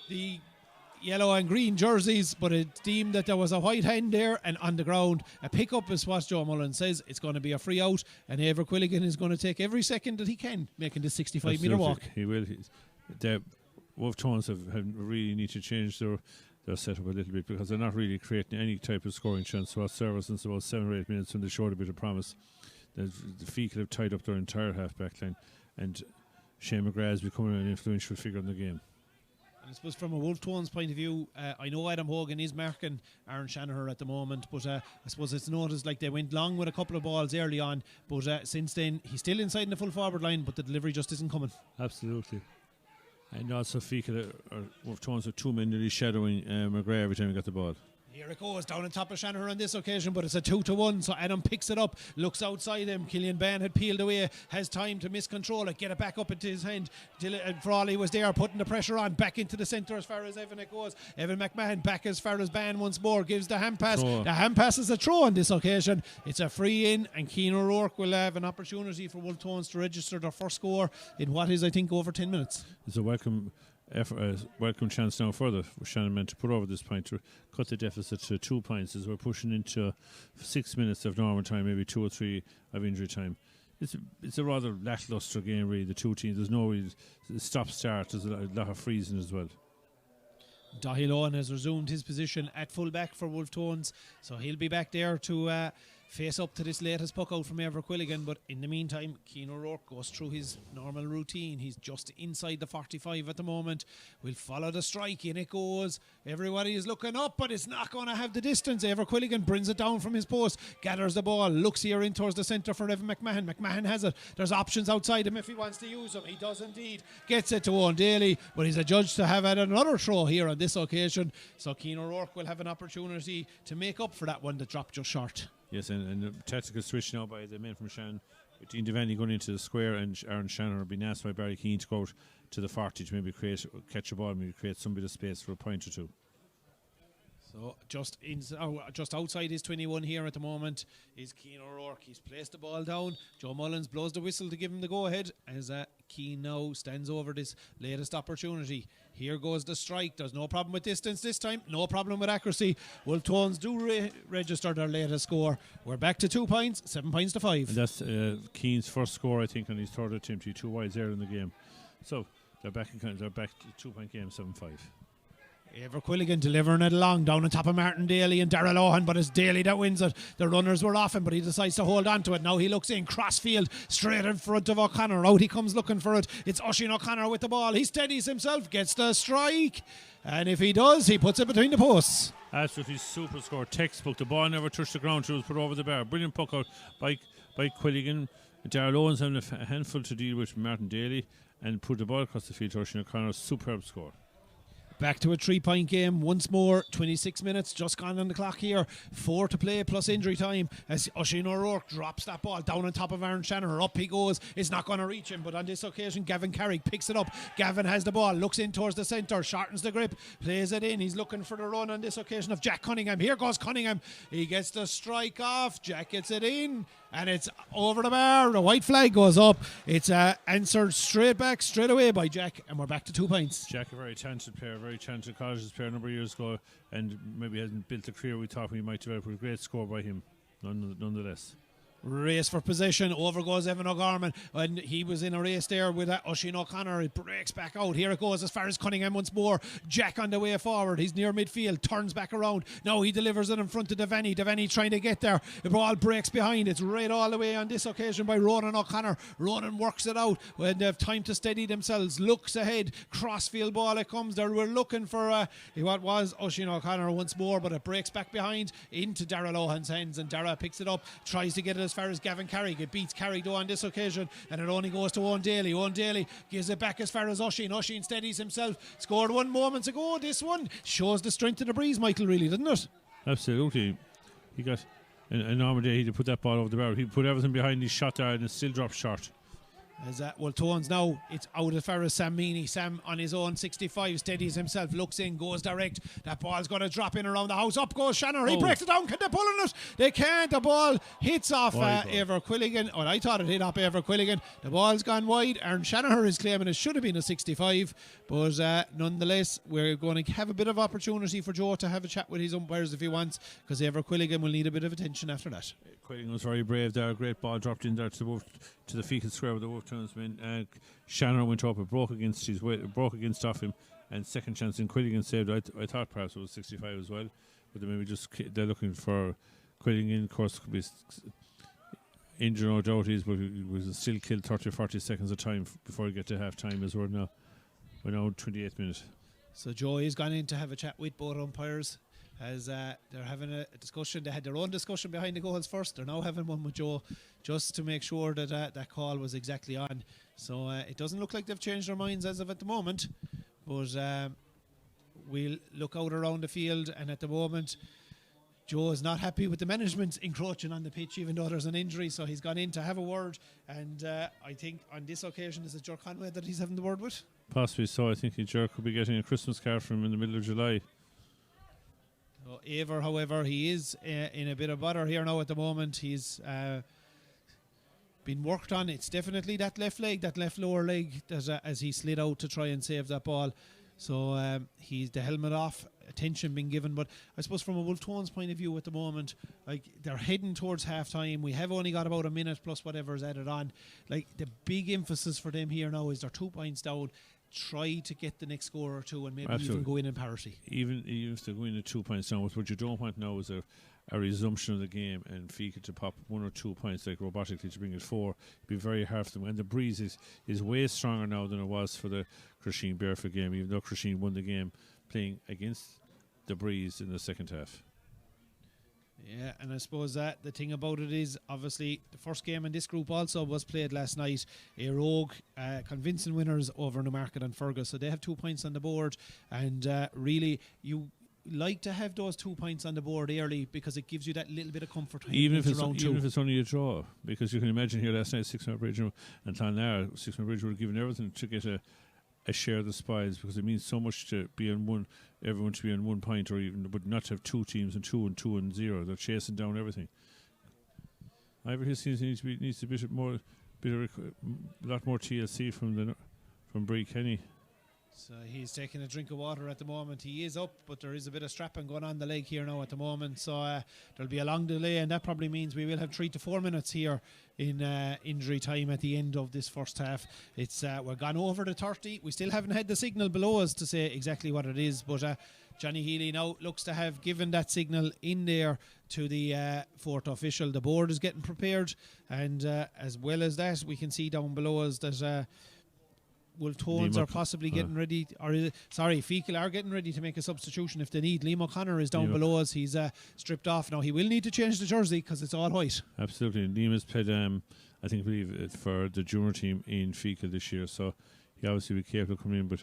the yellow and green jerseys, but it's deemed that there was a white hand there, and on the ground a pick-up is what Joe Mullen says. It's going to be a free out, and Eibhear Quilligan is going to take every second that he can, making the 65 metre walk. He will. The Wolfe Tones have really need to change their setup a little bit, because they're not really creating any type of scoring chance whatsoever since about 7 or 8 minutes when they showed a bit of promise. The Feakle have tied up their entire half-back line, and Shane McGrath is becoming an influential figure in the game. And I suppose from a Wolfe Tones point of view, I know Adam Hogan is marking Aaron Shanahan at the moment, but I suppose it's noticed like they went long with a couple of balls early on, but since then he's still inside in the full forward line, but the delivery just isn't coming. Absolutely. And also Feakle or Wolfe Tones with 2 men nearly shadowing McGrath every time he got the ball. Here it goes, down on top of Shanahan on this occasion, but it's a 2-1, so Adam picks it up, looks outside him. Killian Ban had peeled away, has time to miscontrol it, get it back up into his hand. Frawley was there, putting the pressure on, back into the centre as far as Evan it goes. Evan McMahon back as far as Ban once more, gives the hand pass. The hand pass is a throw on this occasion. It's a free in, and Keane O'Rourke will have an opportunity for Wolfe Tones to register their first score in what is, I think, over 10 minutes. It's a welcome chance now further for Shannon meant to put over this point to cut the deficit to 2 points as we're pushing into 6 minutes of normal time, maybe 2 or 3 of injury time. It's a rather lacklustre game, really. The two teams, there's no stop-start. There's a lot of freezing as well. Dahi Lohan has resumed his position at full-back for Wolfe Tones, so he'll be back there to face up to this latest puck out from Eibhear Quilligan. But in the meantime, Keane O'Rourke goes through his normal routine. He's just inside the 45 at the moment. We'll follow the strike. In it goes. Everybody is looking up, but it's not going to have the distance. Eibhear Quilligan brings it down from his post, gathers the ball, looks here in towards the centre for Evan McMahon. McMahon has it. There's options outside him if he wants to use them. He does indeed. Gets it to Owen Daly, but he's adjudged to have had another throw here on this occasion. So Keane O'Rourke will have an opportunity to make up for that one that dropped just short. Yes, and a tactical switch now by the men from Shannon, with Dean Devaney going into the square, and Aaron Shannon are being asked by Barry Keane to go out to the 40 to maybe catch a ball, maybe create some bit of space for a point or two. So just outside his 21 here at the moment is Keane O'Rourke. He's placed the ball down. Joe Mullins blows the whistle to give him the go-ahead as Keane now stands over this latest opportunity. Here goes the strike. There's no problem with distance this time. No problem with accuracy. Wolfe Tones do register their latest score. We're back to 2 points, 7 points to 5. And that's Keane's first score, I think, on his third attempt. He 2 wides there in the game. So they're back to 2-point game, 7-5. Eibhear Quilligan delivering it along down on top of Martin Daly and Darrell Owen, but it's Daly that wins it. The runners were off him, but he decides to hold on to it. Now he looks in, crossfield, straight in front of O'Connor. Out he comes looking for it. It's Oisin O'Connor with the ball. He steadies himself, gets the strike, and if he does, he puts it between the posts. Absolutely super score, textbook. The ball never touched the ground, so it was put over the bar. Brilliant puck out by Quilligan. Darrell Owens having a handful to deal with Martin Daly and put the ball across the field to Oisin O'Connor. Superb score. Back to a 3-point game once more. 26 minutes just gone on the clock here. 4 to play plus injury time as Oisin O'Rourke drops that ball down on top of Aaron Shannon. Up he goes. It's not going to reach him, but on this occasion Gavin Carrick picks it up. Gavin has the ball, looks in towards the centre, shortens the grip, plays it in. He's looking for the run on this occasion of Jack Cunningham. Here goes Cunningham. He gets the strike off. Jack gets it in, and it's over the bar. The white flag goes up. It's answered straight away by Jack, and we're back to 2 points. Jack, a very talented player, very talented college player a number of years ago, and maybe hasn't built the career we thought we might develop. A great score by him, nonetheless. Race for possession. Over goes Evan O'Gorman, and he was in a race there with Oisin O'Connor. It breaks back out. Here it goes as far as Cunningham once more. Jack on the way forward. He's near midfield, turns back around. Now he delivers it in front of Devaney. Devaney trying to get there. The ball breaks behind. It's right all the way on this occasion by Ronan O'Connor. Ronan works it out when they have time to steady themselves. Looks ahead. Crossfield ball it comes there. We're looking for what was Oisin O'Connor once more, but it breaks back behind into Darrell Owen's hands, and Darrell picks it up, tries to get it as far as Gavin Carrick. It beats Carrick though on this occasion, and it only goes to Owen Daly. Owen Daly gives it back as far as Oisin. Oisin steadies himself. Scored 1 moment ago. This one shows the strength of the breeze, Michael, really, doesn't it? Absolutely. he got a normal day. He'd put that ball over the barrel. He put everything behind his shot there, and it still dropped short. As Tones now, it's out as far as Sam Meany. Sam on his own 65 steadies himself, looks in, goes direct. That ball's going to drop in around the house. Up goes Shannon. He breaks it down. Can they pull on it? They can't. The ball hits off Ever Quilligan. Oh, I thought it hit off Ever Quilligan. The ball's gone wide. Aaron Shanahan is claiming it should have been a 65, but nonetheless, we're going to have a bit of opportunity for Joe to have a chat with his umpires if he wants, because Ever Quilligan will need a bit of attention after that. Quilligan was very brave there. A great ball dropped in there to the Feakle square with the Wolfe men. Shannon went up, it broke against off him, and second chance in Quilligan saved. I thought perhaps it was 65 as well, but they maybe they're looking for Quilligan. Of course, could be injured, no doubt he is, but he was still killed 30 or 40 seconds of time before we get to half time as we're now 28 minutes. So Joe is gone in to have a chat with both umpires, as they're having a discussion. They had their own discussion behind the goals first. They're now having one with Joe, just to make sure that that call was exactly on. So it doesn't look like they've changed their minds as of at the moment, but we'll look out around the field, and at the moment Joe is not happy with the management encroaching on the pitch, even though there's an injury. So he's gone in to have a word, and I think on this occasion is it Jer Conway that he's having the word with? Possibly so. I think Jer could be getting a Christmas card from him in the middle of July. Aver, however, he is in a bit of bother here now at the moment. He's been worked on. It's definitely that left leg, that left lower leg, that, as he slid out to try and save that ball. So he's the helmet off, attention being given. But I suppose from a Wolfe Tones point of view at the moment, like, they're heading towards half time. We have only got about a minute plus whatever is added on. Like, the big emphasis for them here now is they're 2 points down. Try to get the next score or two, and maybe even go in parity. Even if they go in at 2 points down, what you don't want now is a resumption of the game and Feakle to pop 1 or 2 points like robotically to bring it 4. It'd be very hard for them. And the breeze is way stronger now than it was for the Crusheen Barefoot game, even though Crusheen won the game playing against the breeze in the second half. Yeah, and I suppose that the thing about it is, obviously, the first game in this group also was played last night. A rogue, convincing winners over Newmarket and Fergus, so they have 2 points on the board. And really, you like to have those 2 points on the board early, because it gives you that little bit of comfort. Even if it's only a draw, because you can imagine here last night, Sixmount Bridge and Clonlara, Sixmount Bridge would have given everything to get a share of the spoils, because it means so much to be on one. Everyone to be on 1 point, or even but not to have two teams and 2 and 0. They're chasing down everything. Ivory Hill needs a lot more TLC from Bree Kenny. So he's taking a drink of water at the moment. He is up, but there is a bit of strapping going on the leg here now at the moment. So there'll be a long delay, and that probably means we will have 3 to 4 minutes here in injury time at the end of this first half. It's we're gone over the 30. We still haven't had the signal below us to say exactly what it is, but Johnny Healy now looks to have given that signal in there to the fourth official. The board is getting prepared, and as well as that, we can see down below us that Wolfe Tones are possibly getting ready, Feakle are getting ready to make a substitution if they need. Liam O'Connor is down below us. He's stripped off now. He will need to change the jersey because it's all white. Absolutely. Liam has played, I believe it for the junior team in Feakle this year, so he obviously will be capable of coming in. But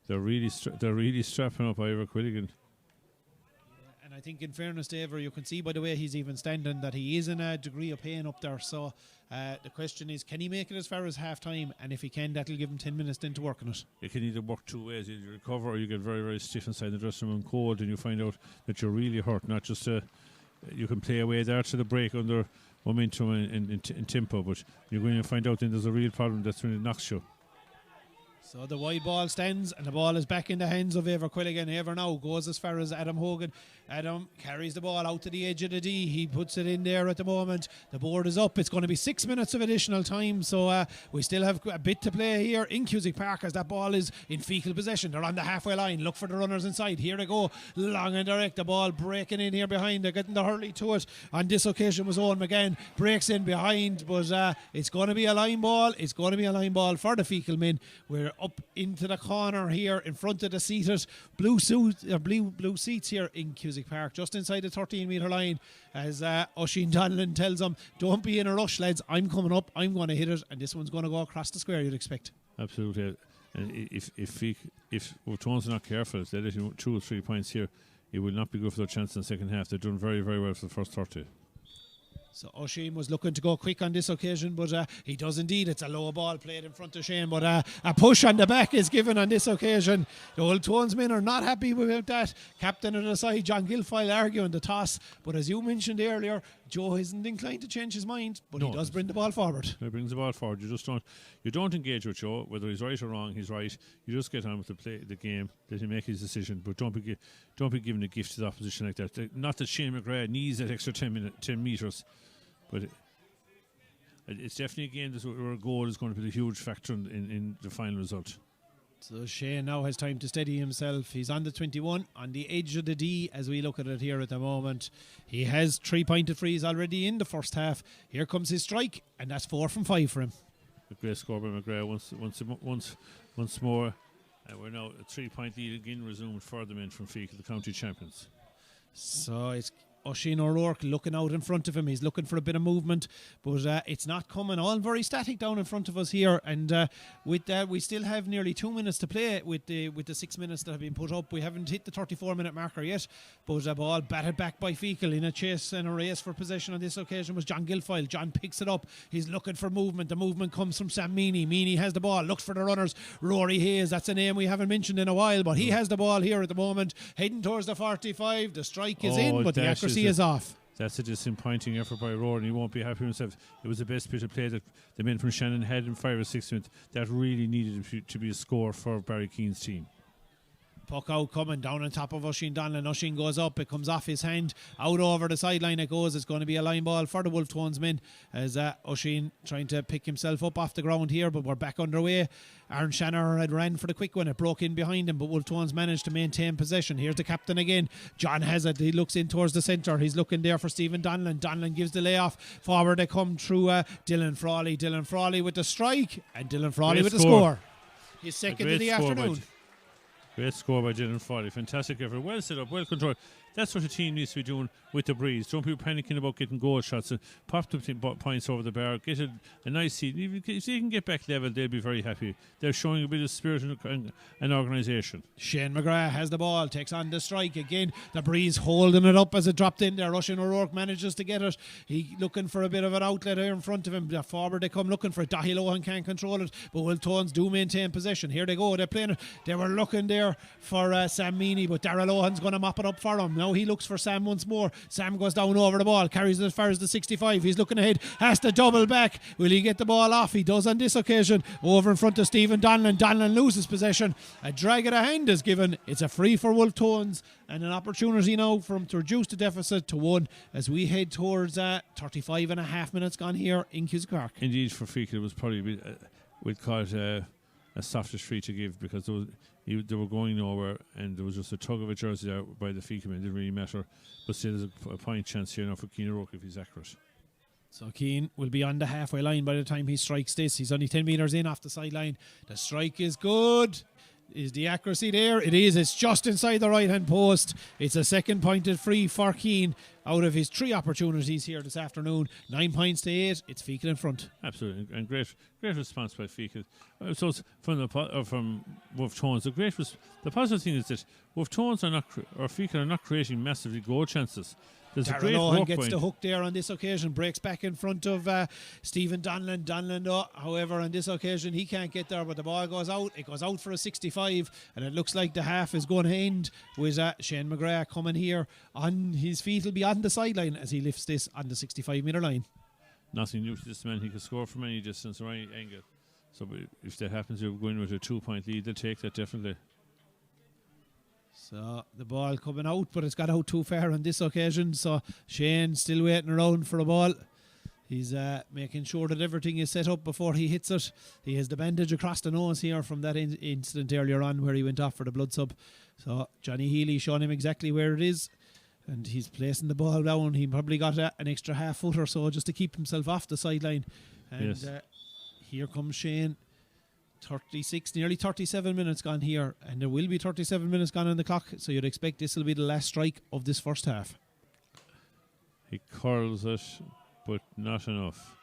they're really strapping up Ivor Quilligan. And I think, in fairness to Ever, you can see by the way he's even standing that he is in a degree of pain up there. So the question is, can he make it as far as half time? And if he can, that'll give him 10 minutes then to work on it. You can either work 2 ways. You recover, or you get very, very stiff inside the dressing room and cold, and you find out that you're really hurt. Not just you can play away there to the break under momentum and tempo, but you're going to find out then there's a real problem. That's when it knocks you. So the wide ball stands, and the ball is back in the hands of Ever Quilligan. Ever now goes as far as Adam Hogan. Adam carries the ball out to the edge of the D. He puts it in there at the moment. The board is up. It's going to be 6 minutes of additional time, so we still have a bit to play here in Cusick Park as that ball is in Feakle possession. They're on the halfway line. Look for the runners inside. Here they go. Long and direct. The ball breaking in here behind. They're getting the hurley to it. On this occasion was Owen McGann. Breaks in behind, but it's going to be a line ball. It's going to be a line ball for the Feakle men. We're up into the corner here in front of the seated blue seats here in Cusick Park, just inside the 13-metre line, as Oisin Donlan tells them, don't be in a rush, lads. I'm coming up. I'm going to hit it, and this one's going to go across the square, you'd expect. Absolutely. And if Tones are not careful, if they let you 2 or 3 points here, it will not be good for their chance in the second half. They've done very, very well for the first 30. So O'Shane was looking to go quick on this occasion, but he does indeed. It's a low ball played in front of Shane, but a push on the back is given on this occasion. The Old Tones men are not happy with that. Captain of the side, John Guilfoyle, arguing the toss, but as you mentioned earlier, Joe isn't inclined to change his mind, but he does bring the ball forward. He brings the ball forward. You don't engage with Joe, whether he's right or wrong. He's right. You just get on with the game. Let him make his decision, but don't be giving a gift to the opposition like that. Not that Shane McGrath needs that extra 10 metres, but it's definitely a game where a goal is going to be a huge factor in the final result. So Shane now has time to steady himself. He's on the 21, on the edge of the D as we look at it here at the moment. He has 3 pointed frees already in the first half. Here comes his strike, and that's 4 from 5 for him. A great score by McGrath once more. We're now a 3-point lead again resumed for the men from Feakle, the county champions. So it's O'Shane O'Rourke looking out in front of him. He's looking for a bit of movement, but it's not coming. All very static down in front of us here, and with that we still have nearly 2 minutes to play with the 6 minutes that have been put up. We haven't hit the 34-minute marker yet, but a ball batted back by Feakle in a chase and a race for possession on this occasion was John Guilfoyle. John picks it up. He's looking for movement. The movement comes from Sam Meany. Meany has the ball, looks for the runners. Rory Hayes, that's a name we haven't mentioned in a while, but he has the ball here at the moment, heading towards the 45. The strike is in, but the accuracy is off. That's a disappointing effort by Roar, and he won't be happy with himself. It was the best bit of play that the men from Shannon had in 5 or 6 minutes. That really needed to be a score for Barry Keane's team. Puck out coming down on top of Oisin Donlan. Oisin goes up, it comes off his hand, out over the sideline it goes. It's going to be a line ball for the Wolfe Tones men as Oisin trying to pick himself up off the ground here, but we're back underway. Aaron Shanner had ran for the quick one, it broke in behind him, but Wolfe Tones managed to maintain possession. Here's the captain again, John has it. He looks in towards the centre, he's looking there for Stephen Donlan. Donlan gives the layoff, forward they come through Dylan Frawley with the strike, and Dylan Frawley with the score. His second of the afternoon. Great score by Dylan Frawley. Fantastic effort. Well set up, well controlled. That's what a team needs to be doing with the breeze. Don't be panicking about getting goal shots. Pop the points over the bar. Get a nice seat. If they can get back level, they'll be very happy. They're showing a bit of spirit and organisation. Shane McGrath has the ball, takes on the strike again. The breeze holding it up as it dropped in there. Oisin O'Rourke manages to get it. He looking for a bit of an outlet here in front of him. The forward they come looking for it. Dahi Lohan can't control it, but Wolfe Tones do maintain possession. Here they go. They're playing it. They were looking there for Sam Meany, but Darrell Lohan's going to mop it up for him. Now he looks for Sam once more. Sam goes down over the ball, carries it as far as the 65. He's looking ahead, has to double back. Will he get the ball off? He does on this occasion. Over in front of Stephen Donlan. Donlan loses possession. A drag of the hand is given. It's a free for Wolfe Tones and an opportunity now for him to reduce the deficit to 1 as we head towards 35 and a half minutes gone here in Cusack Park. Indeed, for Feakle it was probably we'd call it a softish free to give, because they were going nowhere, and there was just a tug of a jersey there by the Feakle men. It didn't really matter, but still there's a point chance here now for Keane O'Rourke if he's accurate. So Keane will be on the halfway line by the time he strikes this. He's only 10 metres in off the sideline. The strike is good. Is the accuracy there? It is. It's just inside the right hand post. It's a second pointed free for Keane out of his 3 opportunities here this afternoon. 9 points to 8. It's Feakle in front. Absolutely, and great response by Feakle. So it's from Wolfe Tones. The positive thing is that Wolfe Tones or Feakle are not creating massively goal chances. There's a great Darrell Lohan work gets point. the hook there on this occasion, breaks back in front of Stephen Donlan. Donlan, however, on this occasion he can't get there, but the ball goes out. It goes out for a 65, and it looks like the half is going to end with Shane McGrath coming here on his feet. He'll be on the sideline as he lifts this on the 65-metre line. Nothing new to this man. He can score from any distance or any angle. So if that happens, you're going with a 2-point lead. They'll take that definitely. So the ball coming out, but it's got out too far on this occasion. So Shane still waiting around for the ball. He's making sure that everything is set up before he hits it. He has the bandage across the nose here from that incident earlier on where he went off for the blood sub. So Johnny Healy showing him exactly where it is, and he's placing the ball down. He probably got an extra half foot or so just to keep himself off the sideline. And yes. Here comes Shane. 36, nearly 37 minutes gone here, and there will be 37 minutes gone on the clock, so you'd expect this will be the last strike of this first half. He curls it, but not enough.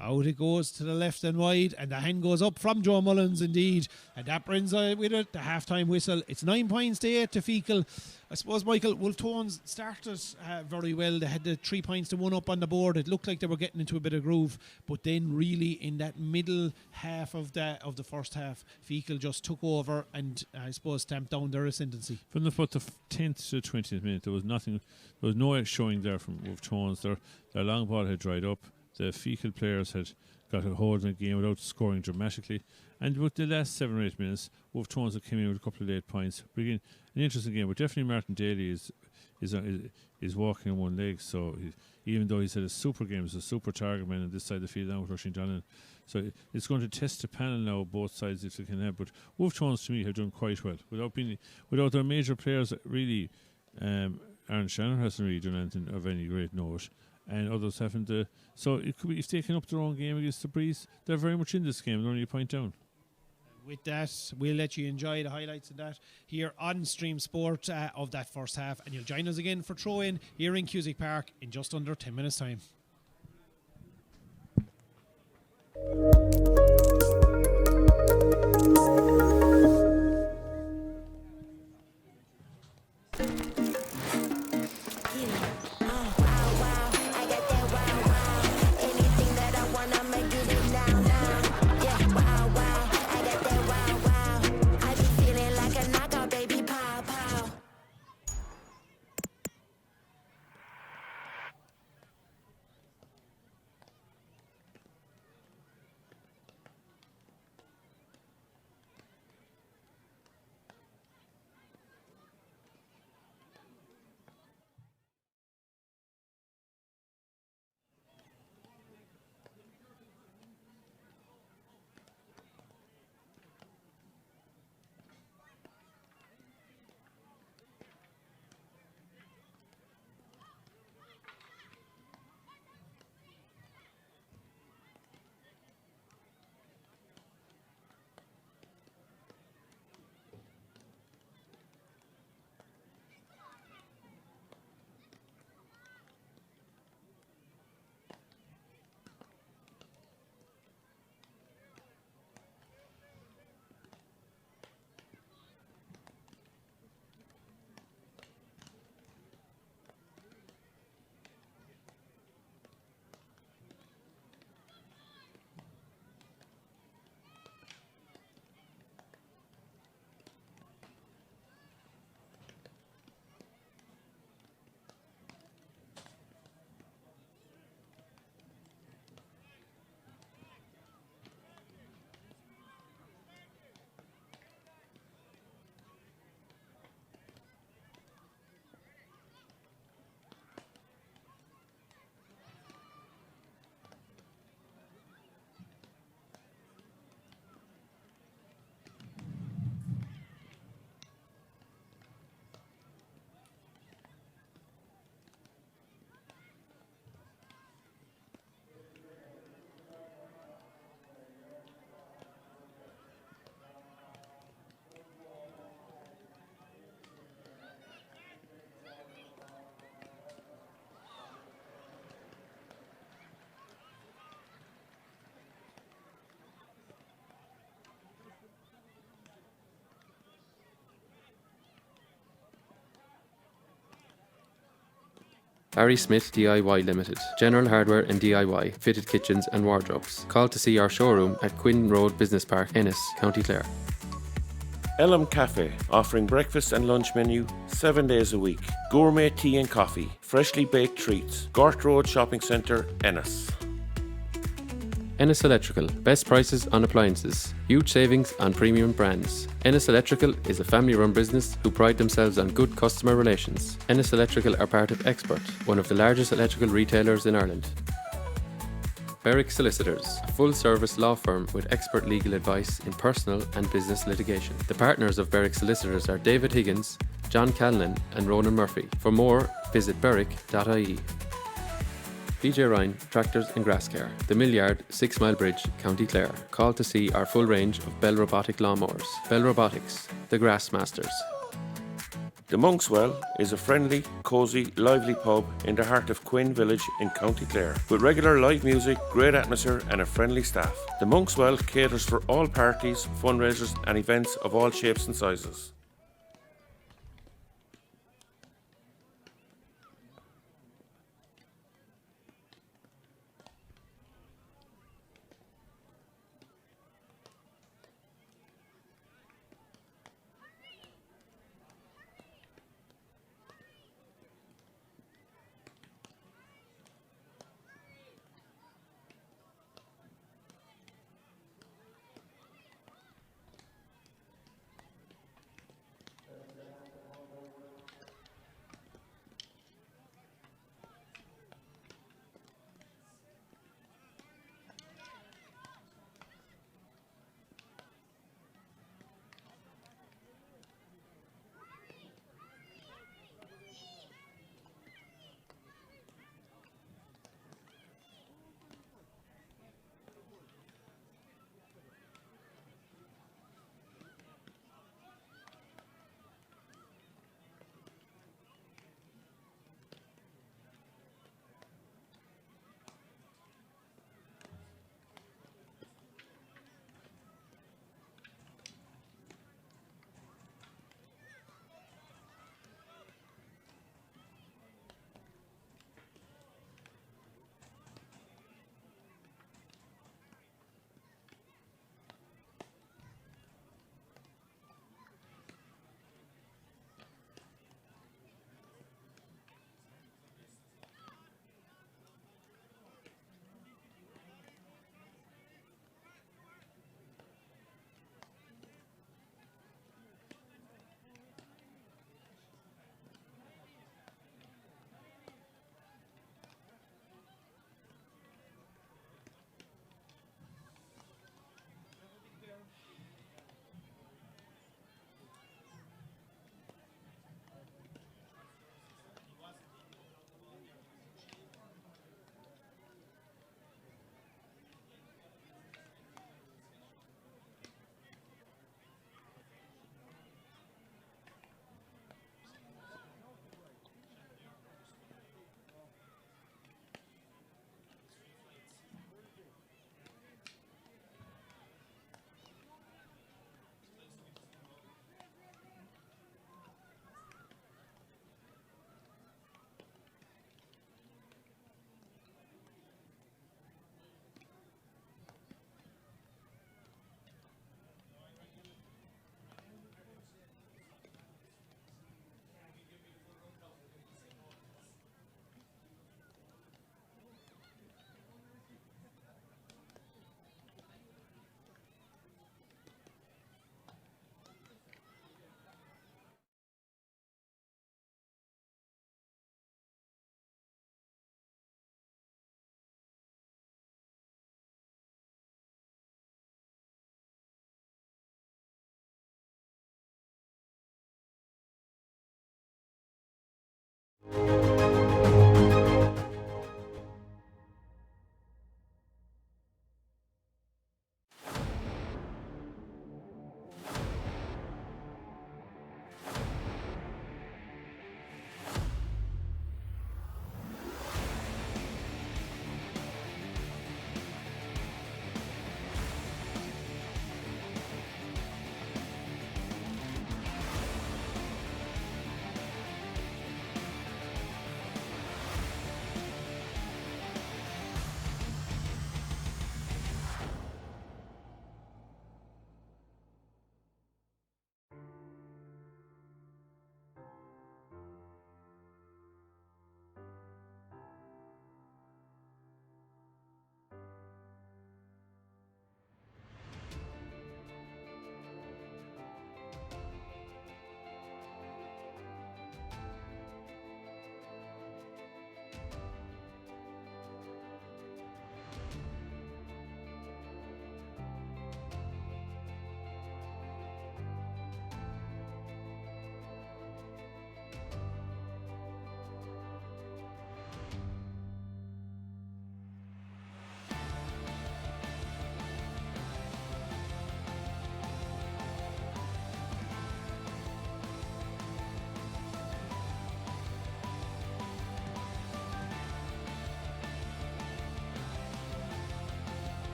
Out it goes to the left and wide, and the hand goes up from Joe Mullins indeed, and that brings with it the half-time whistle. It's 9 points to 8 to Feakle. I suppose, Michael, Wolfe Tones started very well. They had the 3 points to 1 up on the board. It looked like they were getting into a bit of groove, but then really in that middle half of the first half, Feakle just took over and I suppose stamped down their ascendancy. From the 10th to 20th minute, there was nothing. There was no showing there from Wolfe Tones. Their long ball had dried up. The Feakle players had got a hold of the game without scoring dramatically. And with the last 7 or 8 minutes, Wolfe Tones had come in with a couple of late points. Bringing an interesting game, but definitely Martin Daly is walking on one leg. So even though he's had a super game, he's a super target man on this side of the field now with Rushing Donnan. So it's going to test the panel now, both sides, if they can have. But Wolfe Tones, to me, have done quite well. Without their major players, really, Aaron Shannon hasn't really done anything of any great note. And others haven't. So it could be, if they can up their own game against the Breeze, they're very much in this game. They're only a point down. With that, we'll let you enjoy the highlights of that here on Stream Sport of that first half. And you'll join us again for throw-in here in Cusick Park in just under 10 minutes' time. Barry Smith DIY Limited. General hardware and DIY, fitted kitchens and wardrobes. Call to see our showroom at Quinn Road Business Park, Ennis, County Clare. Elm Cafe, offering breakfast and lunch menu 7 days a week. Gourmet tea and coffee, freshly baked treats. Gort Road Shopping Centre, Ennis. Ennis Electrical. Best prices on appliances. Huge savings on premium brands. Ennis Electrical is a family-run business who pride themselves on good customer relations. Ennis Electrical are part of Expert, one of the largest electrical retailers in Ireland. Berwick Solicitors, a full-service law firm with expert legal advice in personal and business litigation. The partners of Berwick Solicitors are David Higgins, John Callan and Ronan Murphy. For more, visit berwick.ie. BJ Ryan Tractors and Grass Care. The Millyard, 6 Mile Bridge, County Clare. Call to see our full range of Bell Robotic lawnmowers. Bell Robotics, the Grass Masters. The Monkswell is a friendly, cosy, lively pub in the heart of Quinn Village in County Clare, with regular live music, great atmosphere and a friendly staff. The Monkswell caters for all parties, fundraisers and events of all shapes and sizes.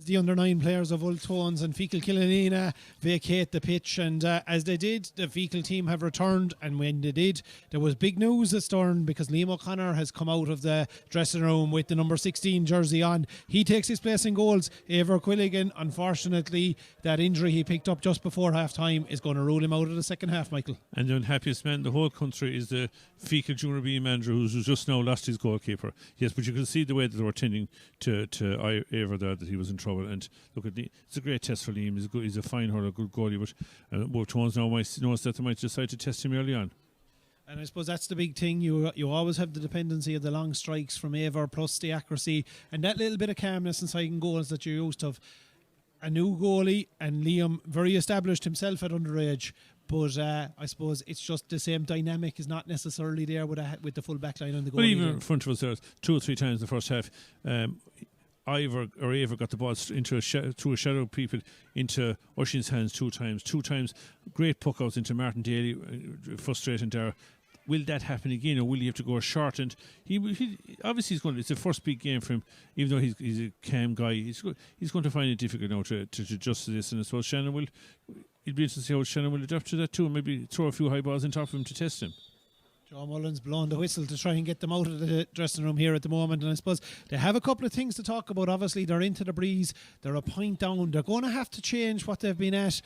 The under 9 players of Wolfe Tones and Feakle Killanena vacate the pitch, and as they did, the Feakle team have returned, and when they did, there was big news at Stern because Liam O'Connor has come out of the dressing room with the number 16 jersey on. He takes his place in goals. Eibhear Quilligan, unfortunately, that injury he picked up just before half time is going to rule him out of the second half, Michael. And the unhappiest man in the whole country is the Feakle Junior B manager who's just now lost his goalkeeper. Yes, but you can see the way that they were tending to Eibhear there, that he was in trouble. And look at it's a great test for Liam. He's a fine hurler, a good goalie, but Wolfe Tones now knows that they might decide to test him early on. And I suppose that's the big thing. You always have the dependency of the long strikes from Eibhear plus the accuracy and that little bit of calmness inside in goals that you're used to. A new goalie, and Liam very established himself at underage, but I suppose it's just the same dynamic is not necessarily there with the full back line on the goalie. But even in front of us there, 2 or 3 times in the first half, Eibhear got the ball through a shadow of people into Oisín's hands 2 times. 2 times, great puck outs into Martin Daly, frustrating there. Will that happen again, or will he have to go short? And he obviously it's the first big game for him. Even though he's a calm guy, he's going to find it difficult now to adjust to this. And I suppose Shannon will. It'll be interesting to see how Shannon will adapt to that too, and maybe throw a few high balls on top of him to test him. Joe Mullen's blowing the whistle to try and get them out of the dressing room here at the moment, and I suppose they have a couple of things to talk about. Obviously they're into the breeze, they're a point down, they're going to have to change what they've been at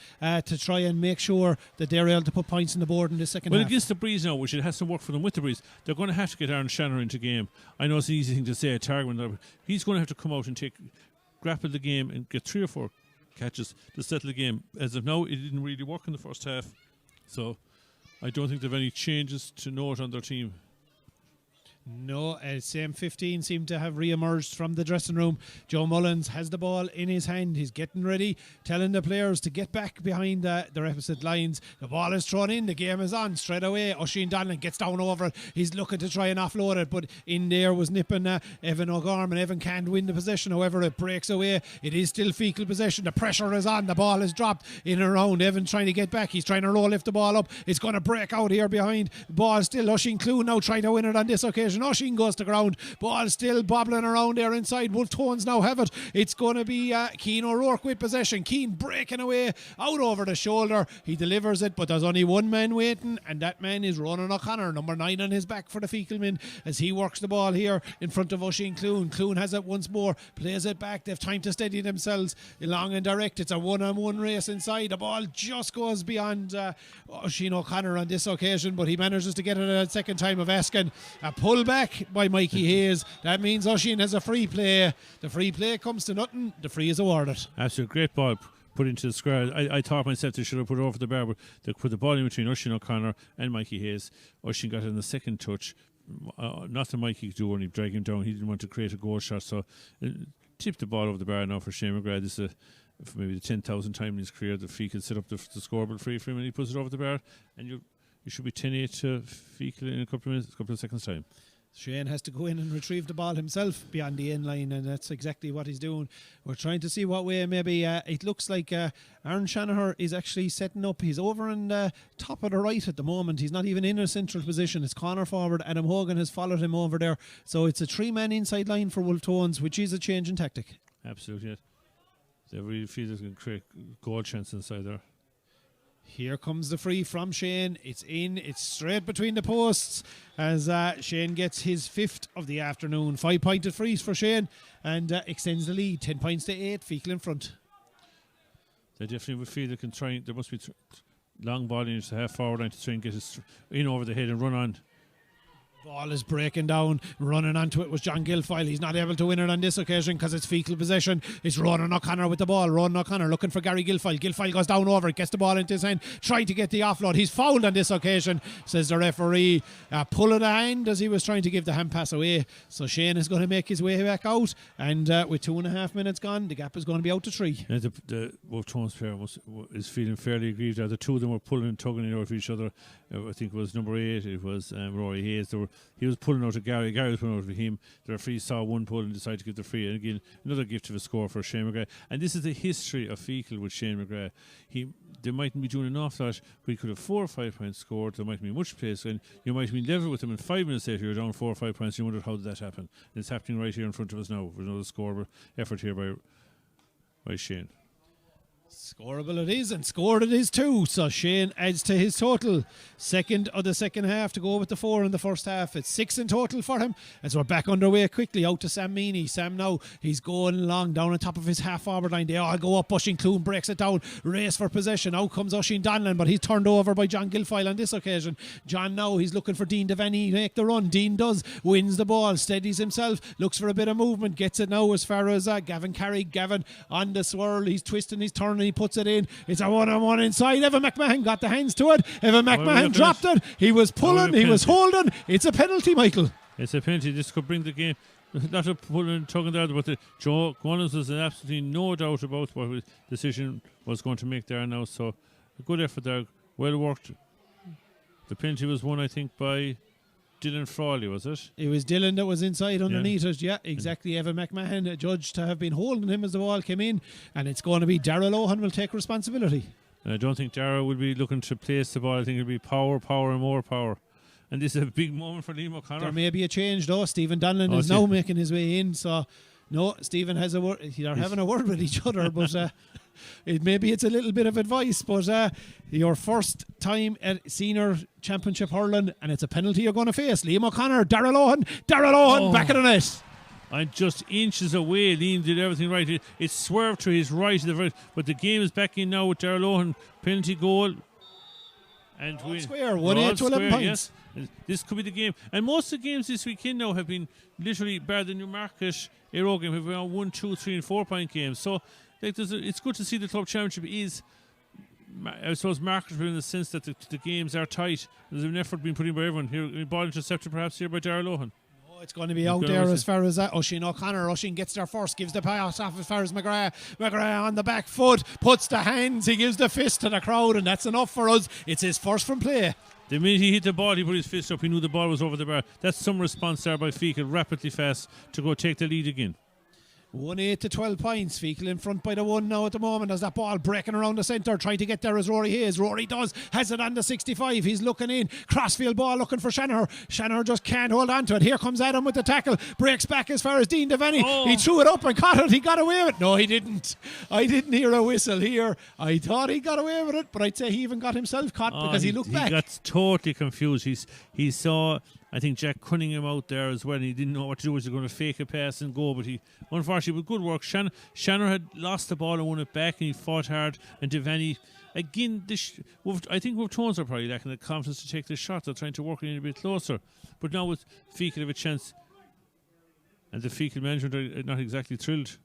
to try and make sure that they're able to put points on the board in the second half. Well, against the breeze now, which it has to work for them with the breeze, they're going to have to get Aaron Shannon into game. I know it's an easy thing to say at Targman, but he's going to have to come out and grapple the game and get 3 or 4 catches to settle the game. As of now, it didn't really work in the first half, so I don't think they have any changes to note on their team. No, same 15 seem to have re-emerged from the dressing room. Joe Mullins has the ball in his hand. He's getting ready, telling the players to get back behind their opposite lines. The ball is thrown in. The game is on straight away. Oisín Donlan gets down over it. He's looking to try and offload it, but in there was nipping Evan O'Gorman. Evan can't win the possession. However, it breaks away. It is still Feakle possession. The pressure is on. The ball is dropped in and around. Evan trying to get back. He's trying to lift the ball up. It's going to break out here behind. Ball still. Oisín Clune now trying to win it on this occasion. Oisín goes to ground. Ball still bobbling around there inside. Wolfe Tones now have it. It's going to be Cian O'Rourke with possession. Cian breaking away out over the shoulder. He delivers it, but there's only one man waiting, and that man is Ronan O'Connor, number 9 on his back for the Feakle men, as he works the ball here in front of Oisín Clune. Clune has it once more, plays it back. They've time to steady themselves long and direct. It's a one-on-one race inside. The ball just goes beyond Oisín O'Connor on this occasion, but he manages to get it a second time of asking. A pull back by Mikey Hayes. That means Oisín has a free play. The free play comes to nothing. The free is awarded. Absolutely great ball put into the square. I thought myself they should have put it over the bar, but they put the ball in between Oisín O'Connor and Mikey Hayes. Oisín got it in the second touch. Nothing Mikey could do when he dragged him down. He didn't want to create a goal shot, so tipped the ball over the bar now for Shane McGrath. This is for maybe the 10,000th time in his career that Feakle set up the scoreboard free for him, and he puts it over the bar, and you should be 10-8 to Feakle in a couple of seconds time. Shane has to go in and retrieve the ball himself beyond the end line, and that's exactly what he's doing. We're trying to see what way maybe it looks like Aaron Shanahan is actually setting up. He's over in the top of the right at the moment. He's not even in a central position. It's corner forward. Adam Hogan has followed him over there. So it's a 3-man inside line for Wolfe Tones, which is a change in tactic. Absolutely, yes. They really feel they can create goal chance inside there. Here comes the free from Shane. It's in. It's straight between the posts as Shane gets his 5th of the afternoon. 5-pointed frees for Shane and extends the lead. 10 points to 8. Feakle in front. They definitely would feel they can try. There must be long ball in to half forward line to try and get it in over the head and run on. Ball is breaking down. Running onto it was John Guilfoyle. He's not able to win it on this occasion because it's Feakle possession. It's Ronan O'Connor with the ball. Ronan O'Connor looking for Gary Guilfoyle. Guilfoyle goes down over it, gets the ball into his hand, trying to get the offload. He's fouled on this occasion, says the referee. Pull of the hand as he was trying to give the hand pass away. So Shane is going to make his way back out, and with 2.5 minutes gone, the gap is going to be out to 3. Yeah, the Wolfe Tones player is feeling fairly aggrieved. The two of them were pulling and tugging it out of each other. I think it was number 8. It was Rory Hayes. He was pulling out of Gary. Gary was pulling out of him. The referee saw one pull and decided to give the free. And again, another gift of a score for Shane McGrath. And this is the history of Feakle with Shane McGrath. They mightn't be doing enough that we could have 4 or 5 points scored. There mightn't be much pace, and you might have been level with them in 5 minutes later. You're down 4 or 5 points. You wonder how did that happen. And it's happening right here in front of us now with another score effort here by by Shane. Scoreable it is, and scored it is too. So Shane adds to his total. Second of the second half to go with the 4 in the first half. It's 6 in total for him as we're back underway quickly. Out to Sam Meany. Sam now, he's going along down on top of his half forward line. They all go up. Oisin Clune breaks it down. Race for possession. Out comes Oisin Donlan, but he's turned over by John Guilfoyle on this occasion. John now, he's looking for Dean Devaney to make the run. Dean does. Wins the ball. Steadies himself. Looks for a bit of movement. Gets it now as far as Gavin Carey. Gavin on the swirl. He's twisting, he's turning, he puts it in. It's a one-on-one inside. Evan McMahon got the hands to it. Evan McMahon dropped it. He was pulling, he was holding. It's a penalty, Michael. It's a penalty. This could bring the game. Not a pulling, tugging there, but Joe Gunnels was absolutely no doubt about what his decision was going to make there now. So a good effort there. Well worked. The penalty was won, I think, by Dylan Frawley, was it? It was Dylan that was inside underneath it. Yeah, exactly. Evan McMahon, judged to have been holding him as the ball came in, and it's going to be Darrell Owen will take responsibility. And I don't think Darrell will be looking to place the ball. I think it'll be power, and more power. And this is a big moment for Liam O'Connor. There may be a change though. Stephen Donlan is now making his way in, so no, Stephen has a word. They're having a word with each other, but maybe it's a little bit of advice. But your first time at senior championship hurling, and it's a penalty you're going to face. Liam O'Connor, Darrell Owen, back of the net. And just inches away, Liam did everything right. It swerved to his right, but the game is back in now with Darrell Owen. Penalty goal. And square, 1-8 to 11 points. Yes. This could be the game. And most of the games this weekend now have been literally, bar the Newmarket Aero game, have been 1, 2, 3 and 4 point games. So it's good to see the club championship is, I suppose, marketable in the sense that the games are tight. There's an effort being put in by everyone. Here, ball intercepted perhaps here by Darrell Owen. It's going to be out there as far as that. Oisin O'Connor. Oisin gets there first, gives the pass off as far as McGrath. McGrath on the back foot, puts the hands, he gives the fist to the crowd, and that's enough for us. It's his first from play. The minute he hit the ball, he put his fist up, he knew the ball was over the bar. That's some response there by Feakle, rapidly fast to go take the lead again. 1-8 to 12 points. Feakle in front by the 1 now at the moment as that ball breaking around the centre, trying to get there as Rory Hayes. Rory has it on the 65. He's looking in. Crossfield ball looking for Shannon. Shannon just can't hold on to it. Here comes Adam with the tackle. Breaks back as far as Dean Devaney. He threw it up and caught it. He got away with it. No, he didn't. I didn't hear a whistle here. I thought he got away with it, but I'd say he even got himself caught because he looked back. He got totally confused. He saw, I think, Jack Cunningham out there as well. He didn't know what to do. Was he going to fake a pass and go? But he, unfortunately, with good work, Shannon had lost the ball and won it back, and he fought hard. And Devaney, again, I think Wolfe Tones are probably lacking the confidence to take the shot. They're trying to work it in a bit closer. But now with Feakle have a chance, and the Feakle management are not exactly thrilled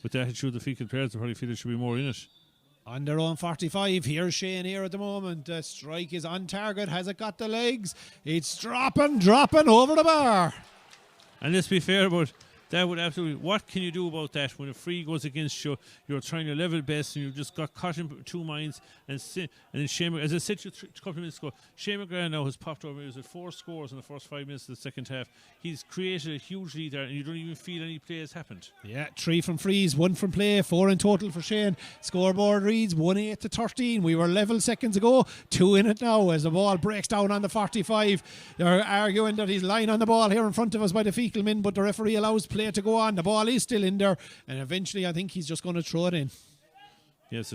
with the attitude of the Feakle players. They probably feel there should be more in it. On their own 45, here's Shane here at the moment. The strike is on target. Has it got the legs? It's dropping over the bar. And let's be fair about that. Would absolutely. What can you do about that when a free goes against you? You're trying your level best, and you just got caught in two minds. And then Shane, as I said to you a couple of minutes ago, Shane McGrath now has popped over. He was at 4 scores in the first 5 minutes of the second half. He's created a huge lead there, and you don't even feel any play has happened. Yeah, 3 from frees, 1 from play, 4 in total for Shane. Scoreboard reads 1-8 to 13. We were level seconds ago, 2 in it now as the ball breaks down on the 45. They're arguing that he's lying on the ball here in front of us by the Feakle men, but the referee allows play to go on. The ball is still in there, and eventually I think he's just going to throw it in. Yes,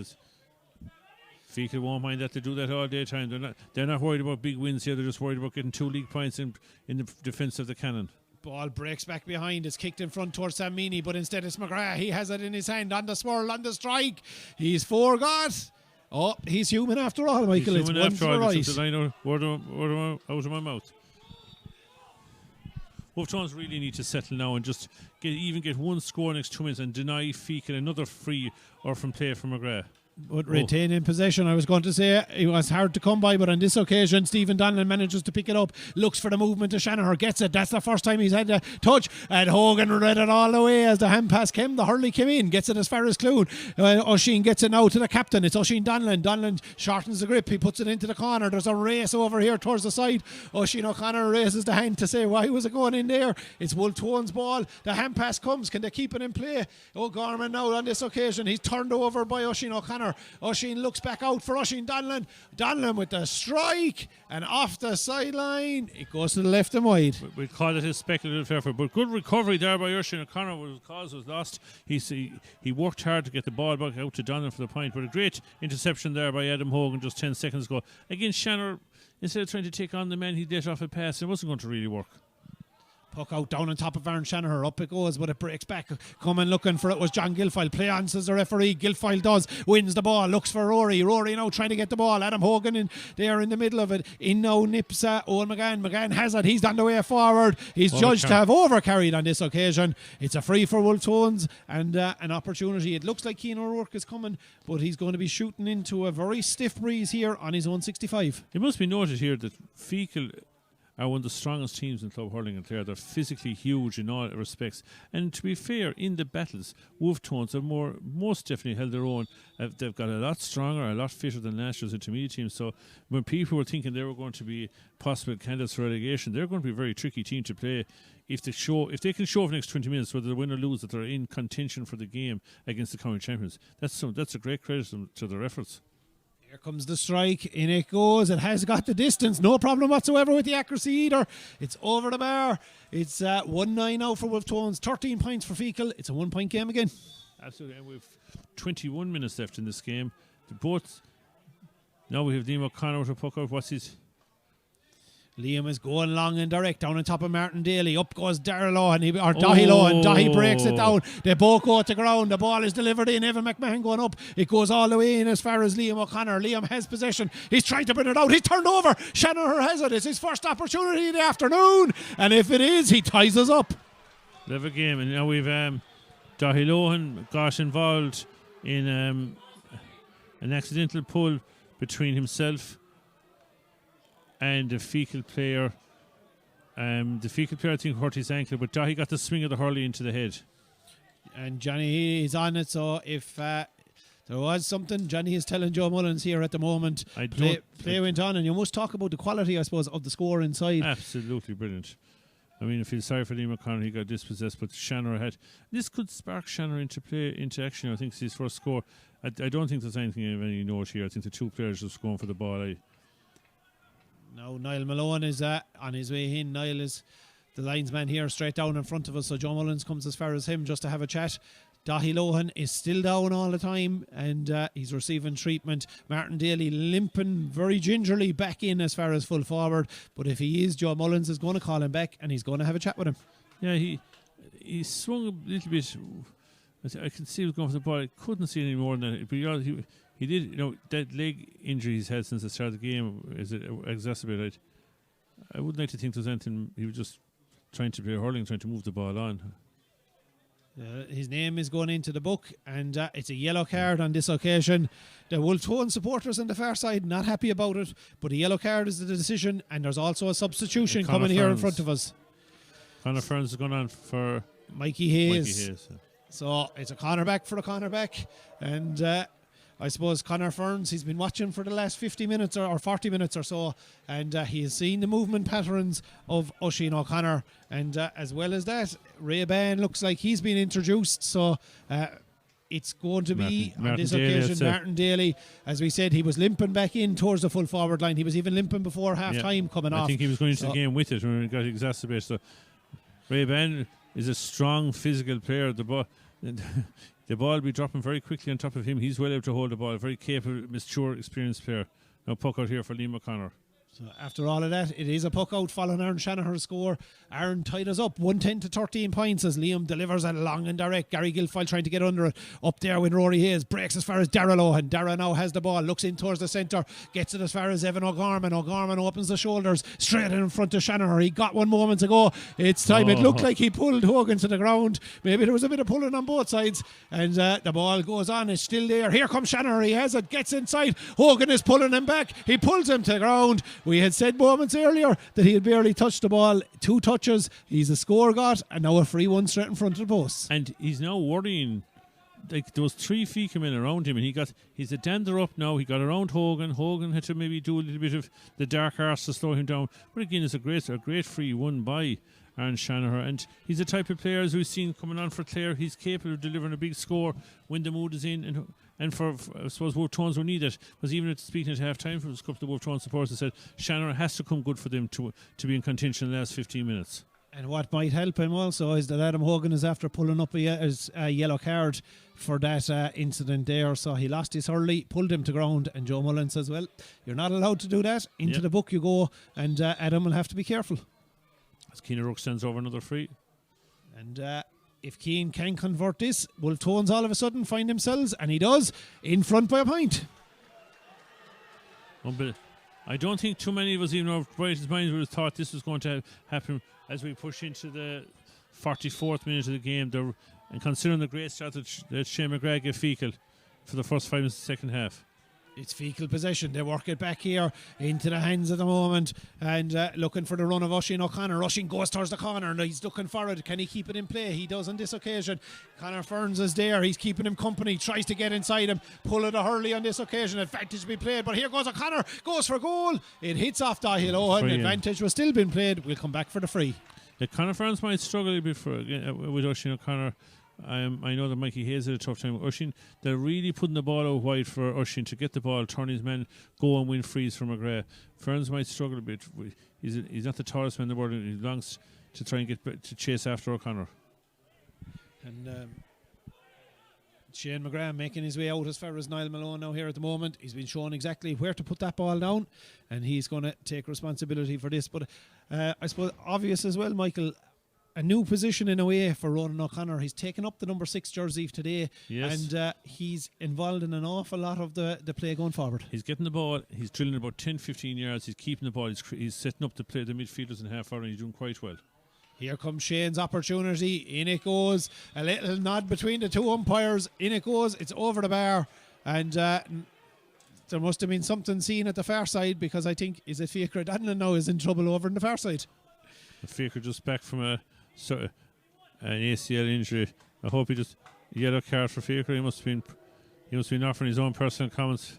Feakle won't mind that. They do that all day time. They're not worried about big wins here. They're just worried about getting 2 league points in the defence of the Cannon. Ball breaks back behind. It's kicked in front towards Sam Meany, but instead it's McGrath. He has it in his hand on the swirl, on the strike. He's forgot. Oh, he's human after all, Michael. It's one to the right. It's the line word out of my mouth. Wolfe Tones really need to settle now and just get 1 score next 2 minutes and deny Feakle another free or from play from McGrath. But retaining possession, I was going to say, it was hard to come by, but on this occasion Stephen Donlan manages to pick it up, looks for the movement of Shanahan, gets it. That's the first time he's had a touch, and Hogan read it all the way as the hand pass came. The hurley came in, gets it as far as Clune. Oisin gets it now to the captain. It's Oisin Donlan. Donlan shortens the grip, he puts it into the corner. There's a race over here towards the side. Oisin O'Connor raises the hand to say, why was it going in there? It's Wolfe Tones' ball. The hand pass comes. Can they keep it in play? O'Gorman now on this occasion, he's turned over by Oisin O'Connor. corner. Oisin looks back out for Oisin Donlan. Donlan with the strike, and off the sideline. It goes to the left and wide. We call it his speculative effort, but good recovery there by Oisin O'Connor. The cause was lost. He worked hard to get the ball back out to Donlan for the point, but a great interception there by Adam Hogan just 10 seconds ago. Again, Shannon, instead of trying to take on the man, he let off a pass. It wasn't going to really work. Puck out down on top of Aaron Shanahan. Up it goes, but it breaks back. Coming looking for it was John Guilfoyle. Play on, says the referee. Guilfoyle does. Wins the ball. Looks for Rory. Rory now trying to get the ball. Adam Hogan in there in the middle of it. In now nips Owen McGann. McGann has it. He's on the way forward. He's judged to have overcarried on this occasion. It's a free for Wolfe Tones and an opportunity. It looks like Keane O'Rourke is coming, but he's going to be shooting into a very stiff breeze here on his own 65. It must be noted here that Feakle are one of the strongest teams in club hurling in Clare. They're physically huge in all respects. And to be fair, in the battles, Wolfe Tones have most definitely held their own. They've got a lot stronger, a lot fitter than last year's intermediate teams. So when people were thinking they were going to be possible candidates for relegation, they're going to be a very tricky team to play. If they can show for the next 20 minutes, whether they win or lose, that they're in contention for the game against the county champions. That's a great credit to their efforts. Here comes the strike, in it goes. It has got the distance, no problem whatsoever with the accuracy either. It's over the bar. It's 1-9 now for Wolfe Tones, 13 points for Feakle. It's a 1 point game again. Absolutely, and we've 21 minutes left in this game. Now we have Liam O'Connor with a puck out. What's his? Liam is going long and direct down on top of Martin Daly. Up goes Dahi Lohan. Dahi breaks it down. They both go to ground. The ball is delivered in. Evan McMahon going up. It goes all the way in as far as Liam O'Connor. Liam has possession. He's trying to bring it out. He's turned over. Shanahan has it. It's his first opportunity in the afternoon. And if it is, he ties us up. They have a game. And now we've Dahi Lohan got involved in an accidental pull between himself and the Feakle player. The Feakle player, I think, hurt his ankle, but Dahi got the swing of the hurley into the head. And Johnny is on it, so if there was something, Johnny is telling Joe Mullins here at the moment. Play went on, and you must talk about the quality, I suppose, of the score inside. Absolutely brilliant. I mean, I feel sorry for Liam O'Connor, he got dispossessed, but Shannon had. This could spark Shannon into action. I think it's his first score. I don't think there's anything of any note here. I think the two players just going for the ball. Now Niall Malone is on his way in. Niall is the linesman here straight down in front of us, so Joe Mullins comes as far as him just to have a chat. Dahi Lohan is still down all the time, and he's receiving treatment. Martin Daly limping very gingerly back in as far as full forward, but if he is, Joe Mullins is going to call him back and he's going to have a chat with him. Yeah, he swung a little bit. I can see he was going for the ball. I couldn't see any more than that, but he did, that leg injury he's had since the start of the game is exacerbated. I wouldn't like to think there's anything. He was just trying to play hurling, trying to move the ball on. His name is going into the book, and it's a yellow card on this occasion. The Wolfe Tones supporters on the far side not happy about it, but a yellow card is the decision, and there's also a substitution coming here in front of us. Connor Ferns is going on for Mikey Hayes. So it's a cornerback for the cornerback, and I suppose Connor Ferns, he's been watching for the last 50 minutes or 40 minutes or so, and he has seen the movement patterns of Oisin O'Connor, and as well as that, Ray Ban looks like he's been introduced, so it's going to be on this occasion Martin Daly. As we said, he was limping back in towards the full forward line. He was even limping before half time coming off. I think he was going into the game with it when it got exacerbated. So Ray Ban is a strong physical player. The ball will be dropping very quickly on top of him. He's well able to hold the ball. Very capable, mature, experienced player. Now puck out here for Liam O'Connor. So after all of that, it is a puck out following Aaron Shanahan's score. Aaron tied us up 110 to 13 points as Liam delivers it long and direct. Gary Guilfoyle trying to get under it. Up there when Rory Hayes breaks as far as Darragh Lohan. Darragh now has the ball, looks in towards the centre, gets it as far as Evan O'Gorman. O'Gorman opens the shoulders straight in front of Shanahan. He got one moment ago. It's time. It looked like he pulled Hogan to the ground. Maybe there was a bit of pulling on both sides, and the ball goes on. It's still there. Here comes Shanahan. He has it, gets inside. Hogan is pulling him back. He pulls him to the ground. We had said moments earlier that he had barely touched the ball. 2 touches, he's a score got, and now a free one straight in front of the post. And he's now worrying. Like there was 3 Feakle men around him, and he's a dander up now. He got around Hogan. Hogan had to maybe do a little bit of the dark arse to slow him down. But again, it's a great free one by Aaron Shanahan, and he's the type of player as we've seen coming on for Clare. He's capable of delivering a big score when the mood is in, And for I suppose Wolfe Tones were needed. Because even speaking at half time, from a couple of Wolfe Tones supporters said Shannon has to come good for them to be in contention in the last 15 minutes. And what might help him also is that Adam Hogan is after pulling up a yellow card for that incident there. So he lost his hurley, pulled him to ground, and Joe Mullen says, well, you're not allowed to do that. Into the book you go, and Adam will have to be careful. As Keane O'Rourke sends over another free. And if Keane can convert this, Wolfe Tones all of a sudden find themselves, and he does, in front by a point. I don't think too many of us, even our brightest minds, would have thought this was going to happen as we push into the 44th minute of the game. And considering the great start that Shane McGrath gave Feakle for the first 5 minutes of the second half. It's Feakle possession. They work it back here into the hands at the moment, and looking for the run of Oisín O'Connor. Oisín goes towards the corner and he's looking for it. Can he keep it in play? He does on this occasion. Conor Ferns is there. He's keeping him company. Tries to get inside him. Pull it a hurley on this occasion. Advantage to be played, but here goes O'Connor. Goes for goal. It hits off Dahill Owen. Advantage was still being played. We'll come back for the free. Conor Ferns might struggle a bit with Oisín O'Connor. I know that Mikey Hayes had a tough time with Oisín. They're really putting the ball out wide for Oisín to get the ball, turn his men, go and win frees from McGrath. Ferns might struggle a bit. He's not the tallest man in the world. He longs to try and get to chase after O'Connor. And Shane McGrath making his way out as far as Niall Malone now here at the moment. He's been shown exactly where to put that ball down, and he's going to take responsibility for this. But I suppose obvious as well, Michael, a new position in a way for Ronan O'Connor. He's taken up the number 6 jersey today, and he's involved in an awful lot of the play going forward. He's getting the ball, he's drilling about 10-15 yards, he's keeping the ball, he's setting up the play, the midfielders in half forward, and he's doing quite well. Here comes Shane's opportunity. In it goes. A little nod between the two umpires. In it goes. It's over the bar, and there must have been something seen at the far side, because I think, is it Feakle Donlan now is in trouble over in the far side? Feakle just back from an ACL injury. I hope he just yellow card for Feakle. He must have been offering his own personal comments.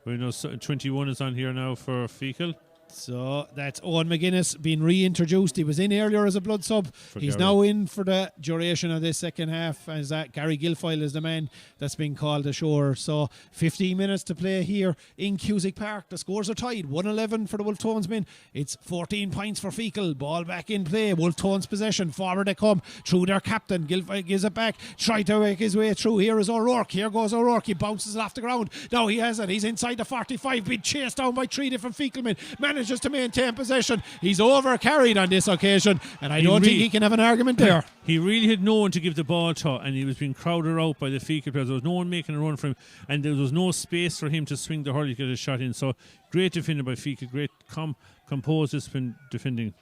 We know 21 is on here now for Feakle. So that's Owen McGuinness being reintroduced. He was in earlier as a blood sub. He's now in for the duration of this second half, as Gary Guilfoyle is the man that's been called ashore. So 15 minutes to play here in Cusack Park. The scores are tied, 1-11 for the Wolfe Tones men. It's 14 points for Feakle. Ball back in play. Wolfe Tones possession. Forward they come through their captain. Guilfoyle gives it back. Try to make his way through. Here is O'Rourke. Here goes O'Rourke. He bounces it off the ground. Now he has it. He's inside the 45. Being chased down by 3 different Feakle men. Manages to maintain possession. He's over carried on this occasion, and I don't think he can have an argument there. He really had no one to give the ball to, and he was being crowded out by the Feakle players. There was no one making a run for him, and there was no space for him to swing the hurley to get a shot in. So great defending by Feakle, great composed defending.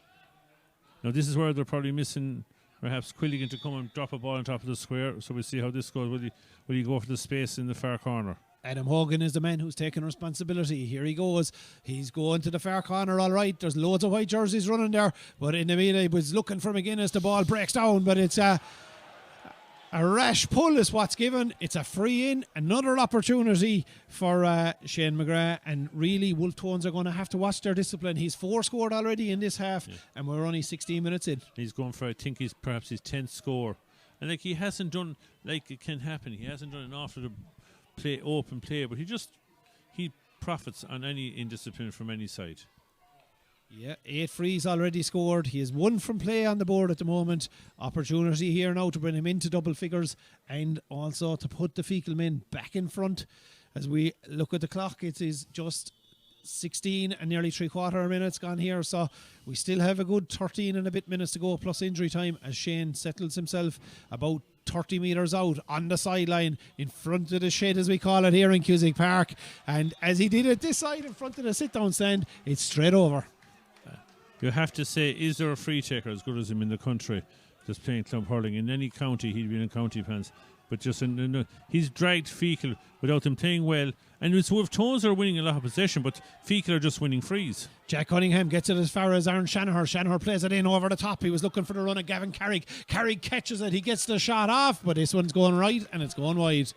Now this is where they're probably missing perhaps Quilligan to come and drop a ball on top of the square. So we'll see how this goes. Will he go for the space in the far corner? Adam Hogan is the man who's taking responsibility. Here he goes. He's going to the far corner, all right. There's loads of white jerseys running there, but in the middle he was looking for McGuinness. The ball breaks down, but it's a rash pull is what's given. It's a free in. Another opportunity for Shane McGrath, and really Wolfe Tones are going to have to watch their discipline. He's 4 scored already in this half, and we're only 16 minutes in. He's going for, I think he's perhaps his 10th score, and he hasn't done, it can happen, he hasn't done an awful open play, but he profits on any indiscipline from any side. Yeah, 8 frees already scored. He has 1 from play on the board at the moment. Opportunity here now to bring him into double figures, and also to put the Feakle men back in front. As we look at the clock, it is just 16 and nearly 3/4 minutes gone here, so we still have a good 13 and a bit minutes to go plus injury time, as Shane settles himself about 30 metres out on the sideline in front of the shed, as we call it here in Cusack Park, and as he did it this side in front of the sit down stand, it's straight over. You have to say, is there a free taker as good as him in the country just playing club hurling? In any county he'd be in county pants, but just he's dragged Feakle without them playing well. And it's Wolfe Tones are winning a lot of possession, but Feakle are just winning frees. Jack Cunningham gets it as far as Aaron Shanaher. Shanaher plays it in over the top. He was looking for the run of Gavin Carrick. Carrick catches it. He gets the shot off, but this one's going right and it's going wide.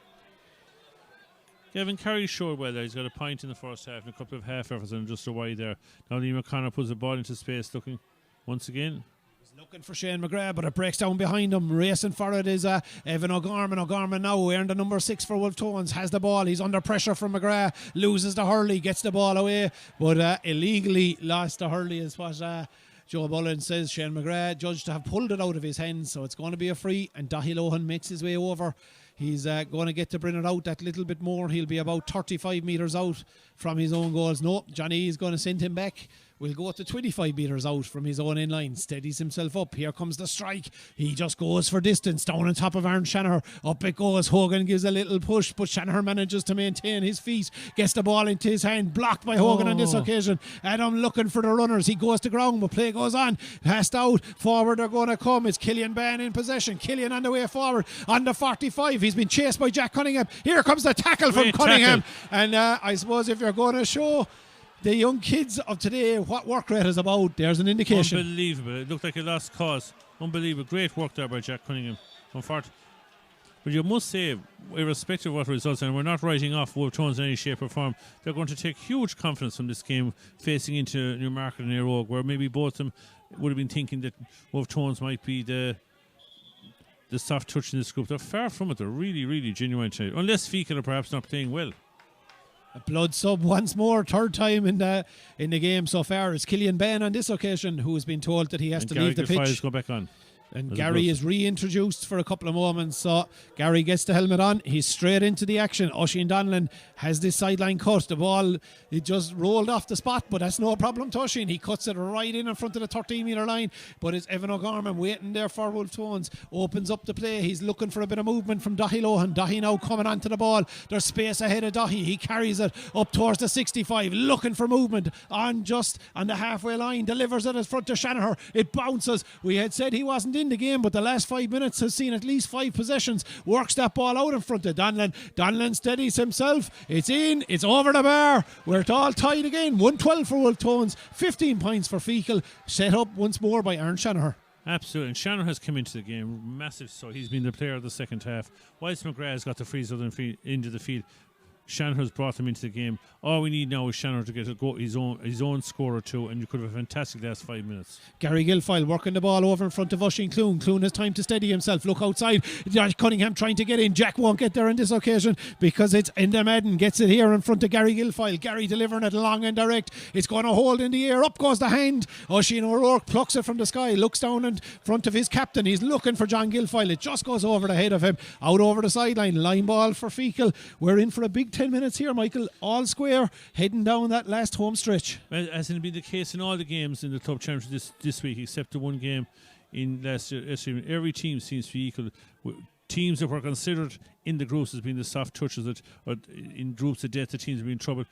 Gavin Carrick showed well there. He's got a point in the first half and a couple of half efforts and just a wide there. Now Liam O'Connor puts the ball into space, looking once again. Looking for Shane McGrath, but it breaks down behind him. Racing for it is Evan O'Gorman. O'Gorman now earned the number 6 for Wolfe Tones. Has the ball. He's under pressure from McGrath. Loses the hurley. Gets the ball away, but illegally lost the hurley is what Joe Bullen says. Shane McGrath judged to have pulled it out of his hands, so it's going to be a free, and Dahi Lohan makes his way over. He's going to get to bring it out that little bit more. He'll be about 35 metres out from his own goals. No, Johnny is going to send him back. We'll go to 25 metres out from his own end line. Steadies himself up. Here comes the strike. He just goes for distance. Down on top of Aaron Shanahan. Up it goes. Hogan gives a little push, but Shanahan manages to maintain his feet. Gets the ball into his hand. Blocked by Hogan on this occasion. Adam looking for the runners. He goes to ground, but play goes on. Passed out. Forward they're going to come. It's Killian Ban in possession. Killian on the way forward. On the 45. He's been chased by Jack Cunningham. Here comes the tackle from Cunningham. And I suppose if you're going to show the young kids of today what work rate is about, there's an indication. Unbelievable. It looked like a lost cause. Unbelievable. Great work there by Jack Cunningham. But you must say, irrespective of what results, and we're not writing off Wolfe Tones in any shape or form, they're going to take huge confidence from this game facing into Newmarket and Éire Óg, where maybe both of them would have been thinking that Wolfe Tones might be the soft touch in this group. They're far from it. They're really, really genuine tonight. Unless Feakle are perhaps not playing well. A blood sub once more, third time in the game so far. It's Killian Ben on this occasion, who has been told that he has to leave the pitch. Go back on. And Gary is reintroduced for a couple of moments. So Gary gets the helmet on. He's straight into the action. Oisin Donlan has this sideline cut. The ball, it just rolled off the spot, but that's no problem to Oisin. He cuts it right in front of the 13-metre line. But it's Evan O'Gorman waiting there for Wolfe Tones. Opens up the play. He's looking for a bit of movement from Dahi Lohan. Dahi now coming onto the ball. There's space ahead of Dahi. He carries it up towards the 65. Looking for movement on the halfway line. Delivers it in front of Shanahan. It bounces. We had said he wasn't in the game, but the last 5 minutes has seen at least 5 possessions. Works that ball out in front of Donlan. Donlan steadies himself. It's in. It's over the bar. We're all tied again. 112 for Wolfe Tones. 15 points for Feakle. Set up once more by Aaron Shanahan. Absolutely. And Shanahan has come into the game massive, so he's been the player of the second half. Whilst McGrath has got the freeze into the field, Shanahan has brought him into the game. All we need now is Shanahan to get a go, his own score or two, and you could have a fantastic last 5 minutes. Gary Guilfoyle working the ball over in front of Oisin Clune. Clune has time to steady himself. Look outside. Josh Cunningham trying to get in. Jack won't get there on this occasion because it's Enda Madden. Gets it here in front of Gary Guilfoyle. Gary delivering it long and direct. It's going to hold in the air. Up goes the hand. Oisin O'Rourke plucks it from the sky. Looks down in front of his captain. He's looking for John Guilfoyle. It just goes over the head of him. Out over the sideline. Line ball for Feakle. We're in for a big 10 minutes here, Michael. All square, heading down that last home stretch. Well, as has been the case in all the games in the club championship this week, except the one game in last year. Every team seems to be equal. Teams that were considered in the groups as being the soft touches, or in groups of death, the teams have been in trouble.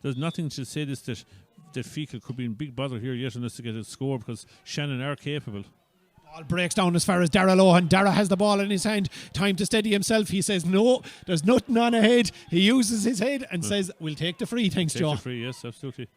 There's nothing to say that Feakle could be in big bother here yet unless to get a score, because Shannon are capable. Ball breaks down as far as Dara Lohan. Dara has the ball in his hand. Time to steady himself. He says, no, there's nothing on ahead. He uses his head and says, we'll take the free. Thanks, Joe. Take the free, yes, absolutely.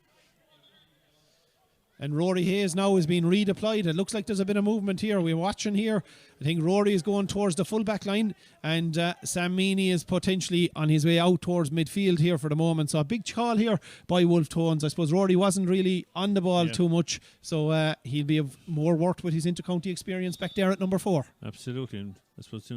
And Rory Hayes now is being redeployed. It looks like there's a bit of movement here. We're watching here. I think Rory is going towards the full back line, and Sam Meany is potentially on his way out towards midfield here for the moment. So a big call here by Wolfe Tones. I suppose Rory wasn't really on the ball too much, so he'll be more worked with his inter-county experience back there at number 4. Absolutely, and I suppose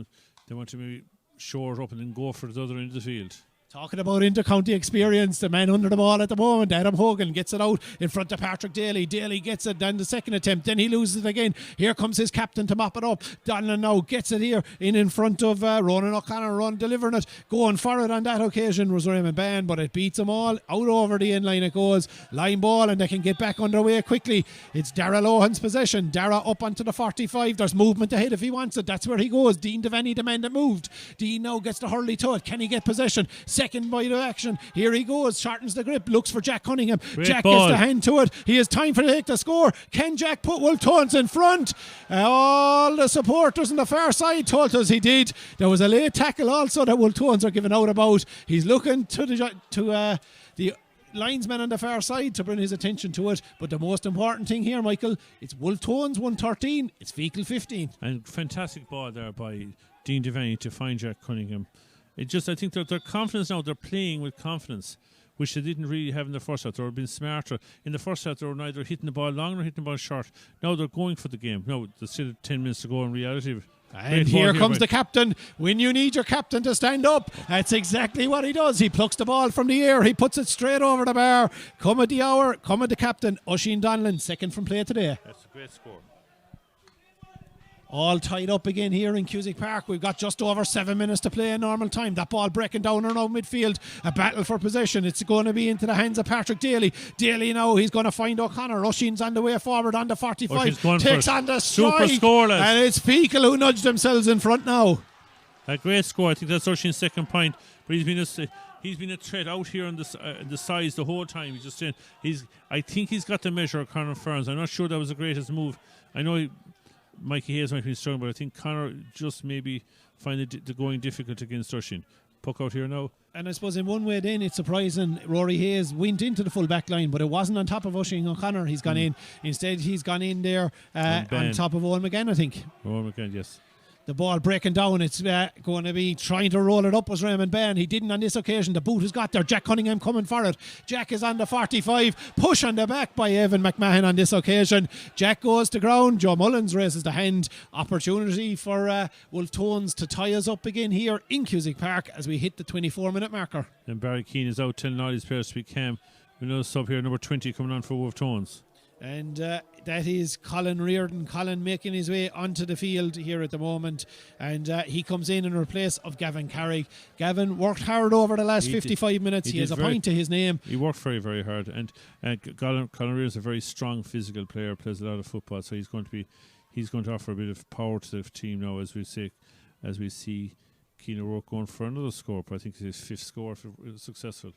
they want to maybe shore it up and then go for the other end of the field. Talking about inter-county experience, the man under the ball at the moment, Adam Hogan, gets it out in front of Patrick Daly. Daly gets it, then the second attempt, then he loses it again. Here comes his captain to mop it up. Donlan now gets it here in front of Ronan O'Connor, delivering it. Going for it on that occasion was Raymond Ban, but it beats them all. Out over the end line it goes. Line ball, and they can get back underway quickly. It's Dara Lohan's possession. Dara up onto the 45. There's movement ahead if he wants it. That's where he goes. Dean Devaney, the man that moved. Dean now gets the hurley to it. Can he get possession? Second bite of action. Here he goes. Shortens the grip. Looks for Jack Cunningham. Great Jack ball. gets the hand to it. He has time to take the score. Can Jack put Wolfe Tones in front? All the supporters on the far side told us he did. There was a late tackle also that Wolfe Tones are giving out about. He's looking to the linesman on the far side to bring his attention to it. But the most important thing here, Michael, it's Wolfe Tones 113. It's Feakle 15. And fantastic ball there by Dean Devaney to find Jack Cunningham. I think their confidence now, they're playing with confidence. which they didn't really have in the first half. They were being smarter. In the first half, they were neither hitting the ball long nor hitting the ball short. Now they're going for the game. No, there's still 10 minutes to go in reality. And here comes the captain. When you need your captain to stand up, that's exactly what he does. He plucks the ball from the air. He puts it straight over the bar. Come at the hour. Come at the captain. Oisin Donlan, second from play today. That's a great score. All tied up again here in Cusack Park. We've got just over 7 minutes to play in normal time. That ball breaking down around midfield. A battle for possession. It's going to be into the hands of Patrick Daly. Daly now, he's going to find O'Connor. Oisin's on the way forward on the 45. Takes on the strike. Super scoreless. And it's Feakle who nudged themselves in front now. A great score. I think that's Oisin's second point. But he's been a threat out here on the sides the whole time. He's just saying I think he's got the measure of Conor Ferns. I'm not sure that was the greatest move. I know Mikey Hayes might be strong, but I think Conor just maybe find the going difficult against Oisin. Puck out here now. And I suppose in one way then it's surprising Rory Hayes went into the full back line, but it wasn't on top of Oisin O'Connor. He's gone in. Instead he's gone in there on top of Owen McGann, I think. Owen McGann, yes. The ball breaking down. It's going to be trying to roll it up was Raymond Bain. He didn't on this occasion. The boot has got there. Jack Cunningham coming for it. Jack is on the 45. Push on the back by Evan McMahon on this occasion. Jack goes to ground. Joe Mullins raises the hand. Opportunity for Wolfe Tones to tie us up again here in Cusack Park as we hit the 24-minute marker. And Barry Keane is out telling all his players to be calm. Another sub here, number 20 coming on for Wolfe Tones. And that is Colin Reardon. Colin making his way onto the field here at the moment. And he comes in replace of Gavin Carrick. Gavin worked hard over the last 55 minutes. He has a point to his name. He worked very, very hard. And Colin Reardon is a very strong physical player, plays a lot of football. So he's going to offer a bit of power to the team now as we see Keane O'Rourke going for another score. But I think it's his fifth score if it's successful.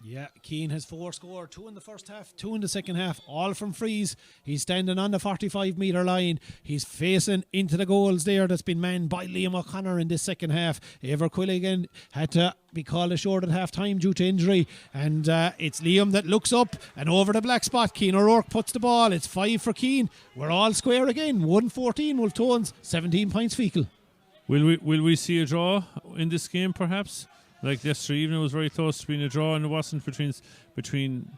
Yeah, Keane has 4 scored, 2 in the first half, 2 in the second half, all from frees. He's standing on the 45-metre line. He's facing into the goals there that's been manned by Liam O'Connor in this second half. Ever Quilligan had to be called ashore at half-time due to injury. And it's Liam that looks up and over the black spot. Keane O'Rourke puts the ball. It's 5 for Keane. We're all square again. 1-14 Wolfe Tones, 17 points Feakle. Will we see a draw in this game perhaps? Like yesterday evening, it was very close to being a draw, and it wasn't between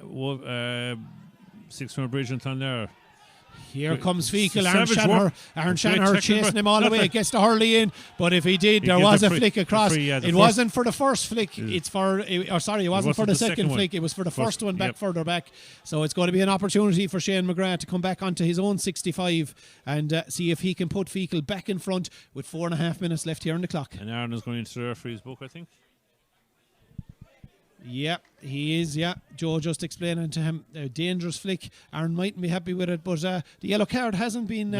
Sixmore Bridge and Clonlara. Here comes Feakle. Aaron Shanaher chasing him all the way. Gets to Hurley in, but if he did, there was a flick across. It wasn't for the first flick. It wasn't for the second flick. It was for the first one back further back. So it's going to be an opportunity for Shane McGrath to come back onto his own 65 and see if he can put Feakle back in front with 4.5 minutes left here on the clock. And Aaron is going into the referee's book, I think. Yeah, he is. Yeah, Joe just explaining to him a dangerous flick. Aaron mightn't be happy with it, but the yellow card hasn't been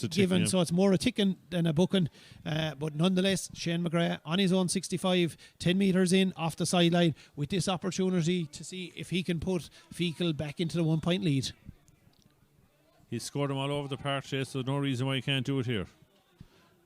given, so it's more a ticking than a booking. But nonetheless, Shane McGrath on his own 65, 10 metres in off the sideline with this opportunity to see if he can put Feakle back into the 1 point lead. He's scored them all over the park, so no reason why he can't do it here.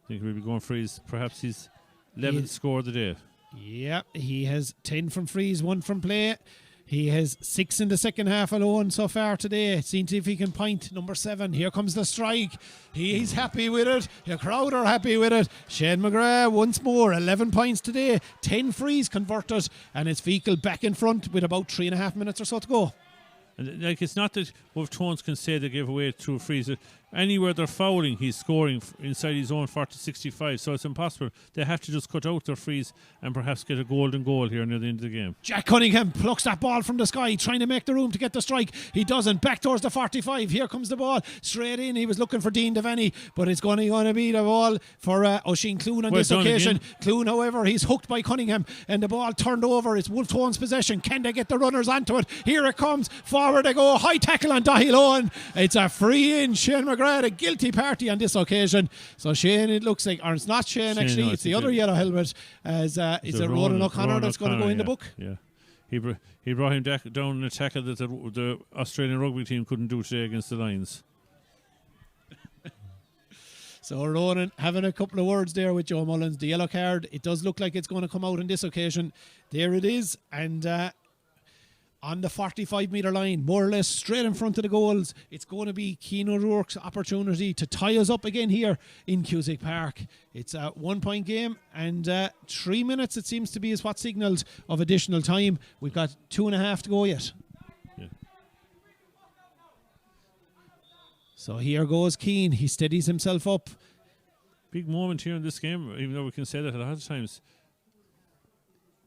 I think we'll be going for his 11th score of the day. Yeah, he has 10 from frees, 1 from play. He has 6 in the second half alone so far today. Seeing if he can point number 7. Here comes the strike. He's happy with it. The crowd are happy with it. Shane McGrath once more, 11 points today. 10 frees converted. And it's Feakle back in front with about 3.5 minutes or so to go. And it's not that Wolfe Tones can say they give away through frees. Anywhere they're fouling, he's scoring inside his own 40-65. So it's impossible. They have to just cut out their frees and perhaps get a golden goal here near the end of the game. Jack Cunningham plucks that ball from the sky, trying to make the room to get the strike. He doesn't. Back towards the 45. Here comes the ball straight in. He was looking for Dean Devaney, but it's going to be the ball for Oisin Clune on this occasion. Clune, however, he's hooked by Cunningham, and the ball turned over. It's Wolfe Tones' possession. Can they get the runners onto it? Here it comes. Forward they go. High tackle on Dahi Owen. It's a free in. Shane McGrath, a guilty party on this occasion. So Shane, it looks like, or it's not Shane actually, no, it's the other yellow helmet. As it's a Ronan O'Connor that's going to go in the book. Yeah, he brought him down in a tackle that the Australian rugby team couldn't do today against the Lions. So Ronan having a couple of words there with Joe Mullins. The yellow card, it does look like it's going to come out on this occasion. There it is, and on the 45-metre line, more or less straight in front of the goals. It's going to be Cian O'Rourke's opportunity to tie us up again here in Cusack Park. It's a 1-point game, and 3 minutes it seems to be is what signalled of additional time. We've got 2.5 to go yet. Yeah. So here goes Cian. He steadies himself up. Big moment here in this game, even though we can say that a lot of times.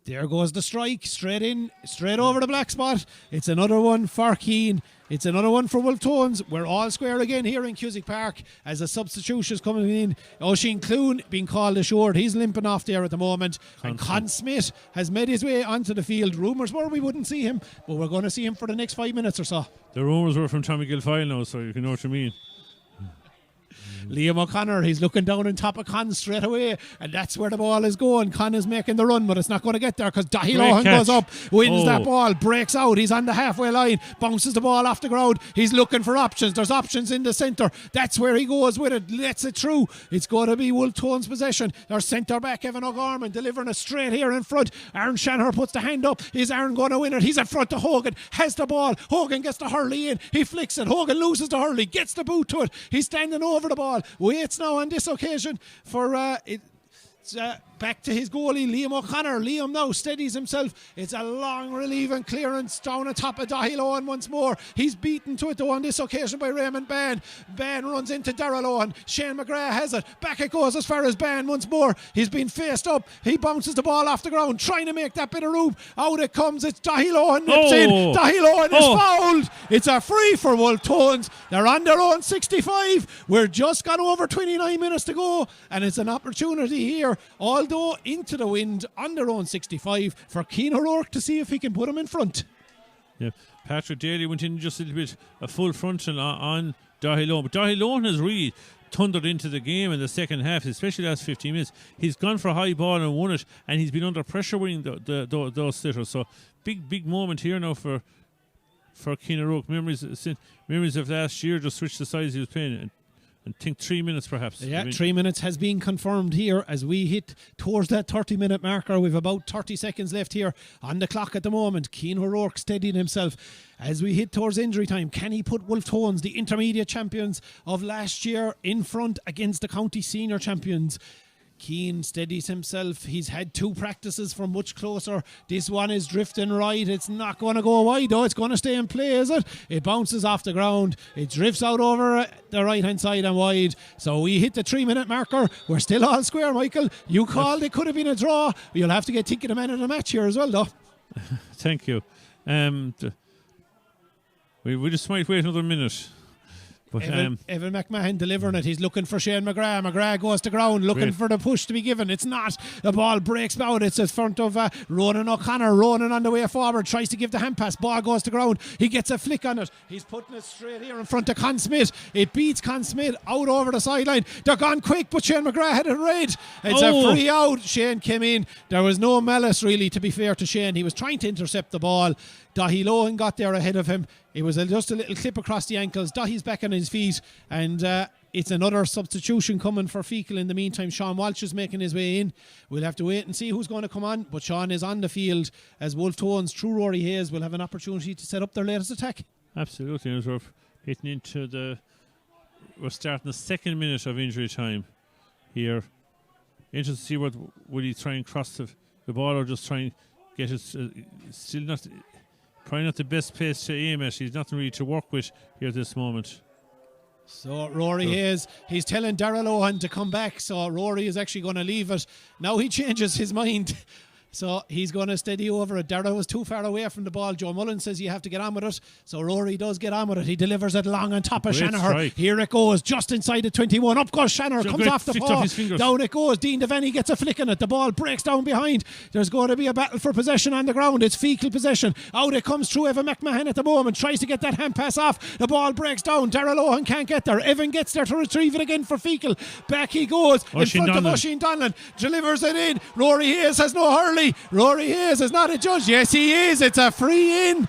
There goes the strike, straight in, straight over the black spot. It's another one for Cian. It's another one for Wolfe Tones. We're all square again here in Cusack Park as a substitution is coming in. Oisin Clune being called ashore. He's limping off there at the moment. And Con Smith has made his way onto the field. Rumours were we wouldn't see him, but we're going to see him for the next 5 minutes or so. The rumours were from Tommy Gilfoyle now, so you can know what you mean. Liam O'Connor, he's looking down on top of Con straight away, and that's where the ball is going. Con is making the run, but it's not going to get there because Dahi Lohan goes up, wins that ball, breaks out. He's on the halfway line, bounces the ball off the ground. He's looking for options. There's options in the centre. That's where he goes with it. Lets it through. It's going to be Wolfe Tones' possession. Their centre back, Evan O'Gorman, delivering it straight here in front. Aaron Shanahan puts the hand up. Is Aaron going to win it? He's in front of Hogan. Has the ball. Hogan gets the hurley in. He flicks it. Hogan loses the hurley. Gets the boot to it. He's standing over the ball. Waits now on this occasion for back to his goalie, Liam O'Connor. Liam now steadies himself. It's a long relieving clearance down on top of Dahi Lohan once more. He's beaten to it though on this occasion by Raymond Ban. Ban runs into Darrell Lohan. Shane McGrath has it. Back it goes as far as Ban once more. He's been faced up. He bounces the ball off the ground, trying to make that bit of room. Out it comes. It's Dahi Lohan nips in. Dahi Lohan is fouled. It's a free for Wolfe Tones. They're on their own 65. We're just got over 29 minutes to go, and it's an opportunity here, although into the wind on their own 65, for Cian O'Rourke to see if he can put him in front. Yeah, Patrick Daly went in just a little bit a full frontal on Dahi Lohan, but Dahi Lohan has really thundered into the game in the second half, especially the last 15 minutes. He's gone for a high ball and won it, and he's been under pressure winning those sitters. So big moment here now for Cian O'Rourke. Memories of last year, just switched the sides he was playing. And think 3 minutes perhaps. Yeah, 3 minutes has been confirmed here as we hit towards that 30-minute marker. We've about 30 seconds left here on the clock at the moment. Cian O'Rourke steadying himself as we hit towards injury time. Can he put Wolfe Tones, the intermediate champions of last year, in front against the county senior champions? Cian steadies himself. He's had 2 practices from much closer. This one is drifting right. It's not going to go wide though. It's going to stay in play, is it? It bounces off the ground. It drifts out over the right hand side and wide. So we hit the 3-minute marker. We're still all square, Michael. You called it could have been a draw. You'll have to get thinking the man of the match here as well though. Thank you. We just might wait another minute. But Evan McMahon delivering it. He's looking for Shane McGrath. McGrath goes to ground, looking for the push to be given. It's not. The ball breaks out. It's in front of Ronan O'Connor. Ronan on the way forward tries to give the hand pass. Ball goes to ground. He gets a flick on it. He's putting it straight here in front of Con Smith. It beats Con Smith out over the sideline. They're gone quick, but Shane McGrath had it red. It's a free out. Shane came in. There was no malice really, to be fair to Shane. He was trying to intercept the ball. Dahi Lohan got there ahead of him. It was just a little clip across the ankles. Dahi's back on his feet, and it's another substitution coming for Feakle. In the meantime, Sean Walsh is making his way in. We'll have to wait and see who's going to come on, but Sean is on the field as Wolfe Tones, through Rory Hayes, will have an opportunity to set up their latest attack. Absolutely. As we're hitting into we're starting the 2nd minute of injury time here. Interesting to see what will he try and cross the ball, or just try and get it. Still not. Probably not the best pace to aim at. He's nothing really to work with here at this moment. So Rory Hayes, he's telling Darrell Lohan to come back. So Rory is actually going to leave it. Now he changes his mind. So he's going to steady over it. Darragh was too far away from the ball. Joe Mullen says you have to get on with it. So Rory does get on with it. He delivers it long on top of Shanahan. Here it goes, just inside the 21. Up goes Shanahan, comes off the paw. Down it goes. Dean Devaney gets a flick on it. The ball breaks down behind. There's going to be a battle for possession on the ground. It's Feakle possession. Out it comes through Evan McMahon at the moment. Tries to get that hand pass off. The ball breaks down. Darrell Lohan can't get there. Evan gets there to retrieve it again for Feakle. Back he goes in front of Oisin Donlan. Delivers it in. Rory Hayes has no hurley. Rory Hayes is not a judge. Yes, he is. It's a free in.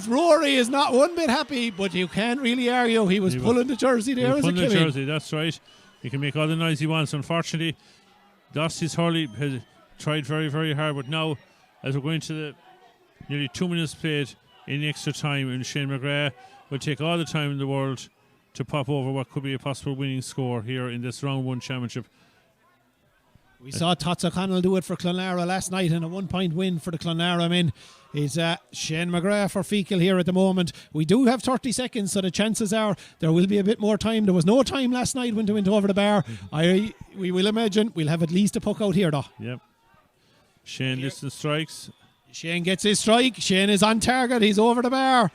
Rory is not one bit happy, but you can't really argue. He was pulling the jersey there as it came in. Jersey, that's right. He can make all the noise he wants. Unfortunately, lost his hurley. Has tried very, very hard, but now, as we're going to the nearly 2 minutes played, in extra time, and Shane McGrath will take all the time in the world to pop over what could be a possible winning score here in this round 1 championship. We saw Tots O'Connell do it for Clonlara last night in a 1-point win for the Clonlara men. It's Shane McGrath for Feakle here at the moment. We do have 30 seconds, so the chances are there will be a bit more time. There was no time last night when they went over the bar. We will imagine we'll have at least a puck out here though. Yep. Shane distance strikes. Shane gets his strike. Shane is on target. He's over the bar.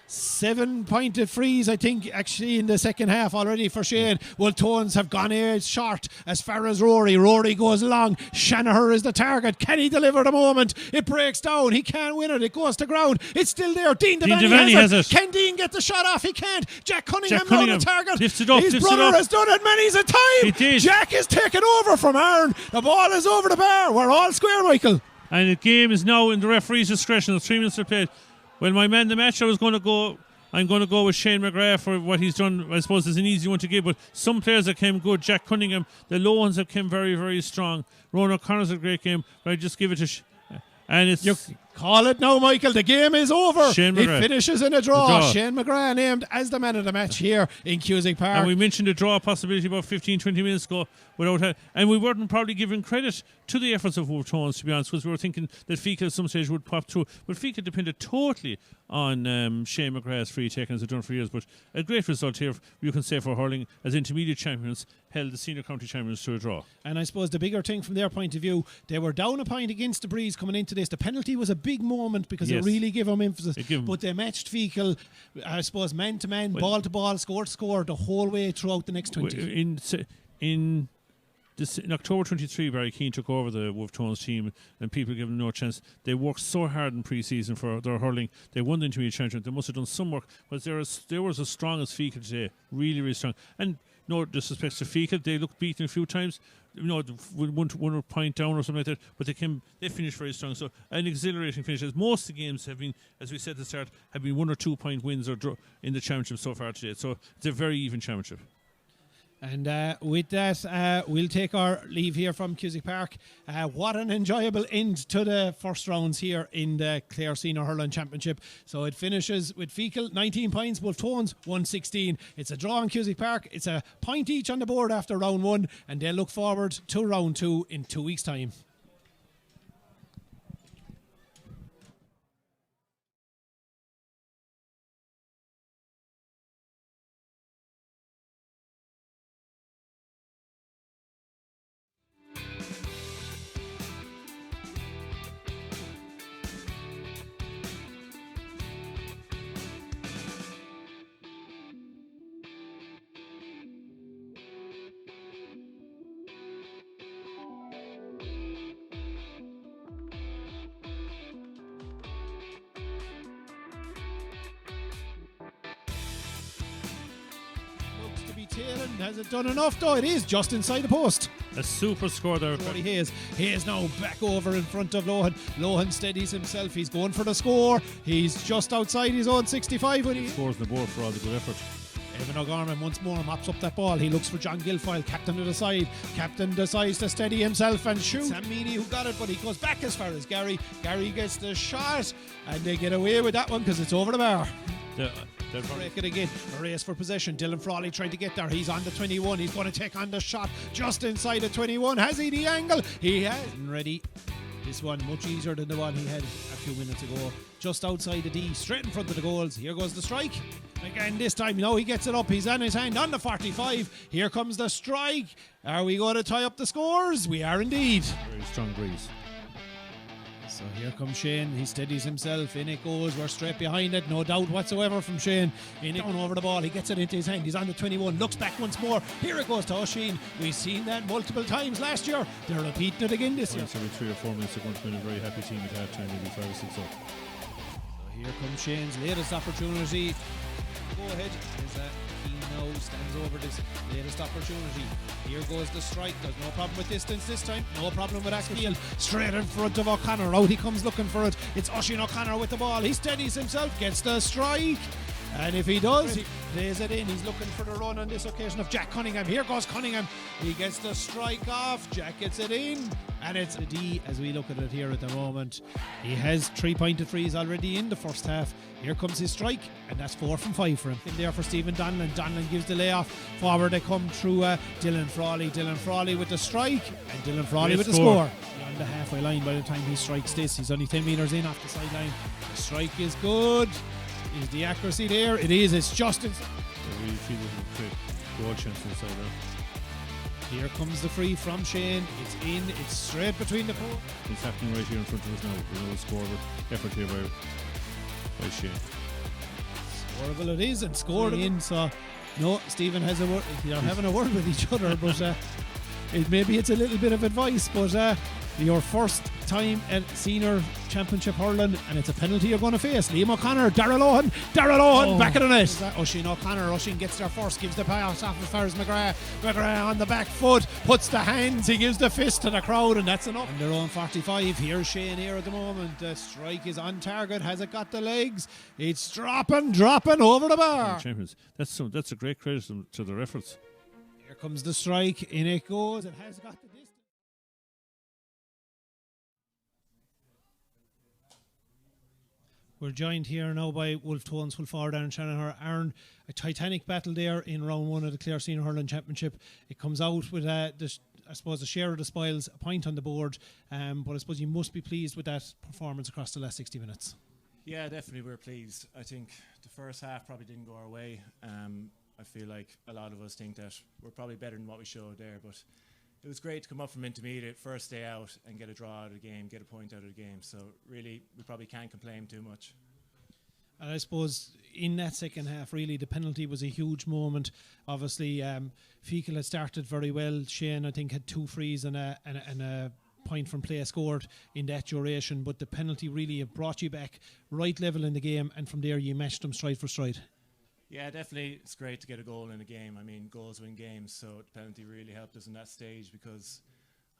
7-pointed freeze, I think, actually in the second half already for Shane. Well, Tones have gone short as far as Rory. Rory goes long. Shanaher is the target. Can he deliver the moment? It breaks down. He can't win it. It goes to ground. It's still there. Dean Devaney has it. Can Dean get the shot off? He can't. Jack Cunningham on the target. Lifts it up, His brother has done it many's a time. He did. Jack is taken over from Aaron. The ball is over the bar. We're all square, Michael. And the game is now in the referee's discretion. The 3 minutes are played. Well, my man the match, I'm going to go with Shane McGrath for what he's done. I suppose it's an easy one to give, but some players that came good. Jack Cunningham, the low ones have came very, very strong. Ronan O'Connor's a great game, but I just give it to and it's... You call it now, Michael. The game is over. Shane It McGrath. finishes in a draw. Shane McGrath named as the man of the match here in Cusick Park. And we mentioned a draw possibility about 15-20 minutes ago and we weren't probably giving credit to the efforts of Wolfe Tones, to be honest, because we were thinking that Feakle at some stage would pop through. But Feakle depended totally on Shane McGrath's free taking, as they've done for years. But a great result here, you can say, for hurling as intermediate champions held the senior county champions to a draw. And I suppose the bigger thing from their point of view, they were down a point against the Breeze coming into this. The penalty was a big moment because it really gave them emphasis. But they matched Feakle, I suppose, man to man, ball to ball, score to score the whole way throughout the next 20. In October 23, Barry Keane took over the Wolfe Tones team and people gave them no chance. They worked so hard in pre-season for their hurling. They won the intermediate championship. They must have done some work, but they were as strong as Feakle today. Really, really strong. And no disrespect to Feakle, they looked beaten a few times. One point down or something like that, but they finished very strong. So an exhilarating finish. As most of the games have been, as we said at the start, have been 1 or 2 point wins or draw in the championship so far today. So it's a very even championship. And with that, we'll take our leave here from Cusick Park. What an enjoyable end to the first rounds here in the Clare Senior Hurling Championship. So it finishes with Feakle 19 points, Wolfe Tones 116. It's a draw in Cusick Park. It's a point each on the board after round 1, and they'll look forward to round 2 in 2 weeks' time. Has it done enough though? It is just inside the post. A super score there. Hayes now back over in front of Lohan. Lohan steadies himself. He's going for the score. He's just outside his own 65 when he scores the board for all the good effort. Evan O'Gorman once more mops up that ball. He looks for John Guilfoyle, captain to the side. Captain decides to steady himself and shoot. Sam Meany who got it, but he goes back as far as Gary. Gary gets the shot and they get away with that one because it's over the bar. Break it again. A race for possession. Dylan Frawley trying to get there. He's on the 21. He's going to take on the shot just inside the 21. Has he the angle? He has. Ready. This one much easier than the one he had a few minutes ago. Just outside the D, straight in front of the goals. Here goes the strike. Again, this time, he gets it up. He's on his hand on the 45. Here comes the strike. Are we going to tie up the scores? We are indeed. Very strong breeze. So here comes Shane. He steadies himself. In it goes. We're straight behind it. No doubt whatsoever from Shane. In it, down over the ball. He gets it into his hand. He's on the 21. Looks back once more. Here it goes to Oisin. We've seen that multiple times last year. They're repeating it again this year. Every 3 or 4 minutes they're going to be a very happy team at half time, maybe 5 or 6 up. So here comes Shane's latest opportunity. Go ahead. He now stands over this latest opportunity. Here goes the strike. There's no problem with distance this time. No problem with Askiel. Straight in front of O'Connor. Out he comes looking for it. It's Oisin O'Connor with the ball. He steadies himself. Gets the strike. And if he does, Plays it in. He's looking for the run on this occasion of Jack Cunningham. Here goes Cunningham. He gets the strike off. Jack gets it in. And it's a D as we look at it here at the moment. He has 3-pointed frees already in the first half. Here comes his strike, and that's 4 from 5 for him. In there for Stephen Donlan. Donlan gives the layoff. Forward they come through Dylan Frawley. Dylan Frawley with the strike, and Dylan Frawley with the score. On the halfway line by the time he strikes this. He's only 10 metres in off the sideline. The strike is good. Is the accuracy there? It is. It's just inside. I really feel there's a quick goal chance inside there. Here comes the free from Shane. It's in. It's straight between the post. It's happening right here in front of us now. There's no score, but effort here by Shane. Scoreable it is, and scored in. So, no, Stephen has a word. They're having a word with each other, but maybe it's a little bit of advice. But your first time at senior championship hurling, and it's a penalty you're going to face. Liam O'Connor, Darrell Owen, back of the net. Oisin O'Connor, Oisin gets there first, gives the pass off as far as McGrath on the back foot, puts the hands, he gives the fist to the crowd, and that's enough. And their own 45. Here's Shane here at the moment. The strike is on target. Has it got the legs? It's dropping over the bar. Champions. That's a great credit to their efforts. Here comes the strike, in it goes. It has got the distance. We're joined here now by Wolfe Tones, Will Ford, Aaron Shanahan. Aaron, a titanic battle there in round 1 of the Clare Senior Hurling Championship. It comes out with, I suppose, a share of the spoils, a point on the board, but I suppose you must be pleased with that performance across the last 60 minutes. Yeah, definitely we're pleased. I think the first half probably didn't go our way. I feel like a lot of us think that we're probably better than what we showed there, but it was great to come up from intermediate, first day out, and get a draw out of the game, get a point out of the game. So really, we probably can't complain too much. And I suppose in that second half, really, the penalty was a huge moment. Obviously, Feakle had started very well. Shane, I think, had 2 frees and a point from play scored in that duration. But the penalty really brought you back right level in the game, and from there you matched them stride for stride. Yeah, definitely it's great to get a goal in a game. I mean, goals win games, so the penalty really helped us in that stage, because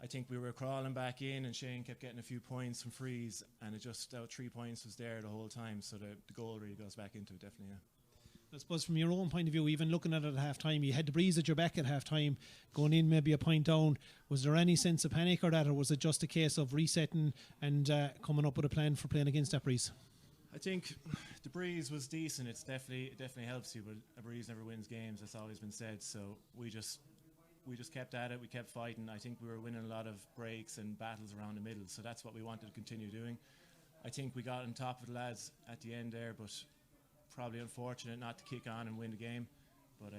I think we were crawling back in and Shane kept getting a few points from frees, and it just, 3 points was there the whole time, so the goal really goes back into it, definitely, yeah. I suppose from your own point of view, even looking at it at half time, you had the breeze at your back at half time, going in maybe a point down. Was there any sense of panic or that, or was it just a case of resetting and coming up with a plan for playing against that breeze? I think the breeze was decent. It definitely helps you, but a breeze never wins games. That's always been said. So we just kept at it. We kept fighting. I think we were winning a lot of breaks and battles around the middle. So that's what we wanted to continue doing. I think we got on top of the lads at the end there, but probably unfortunate not to kick on and win the game. But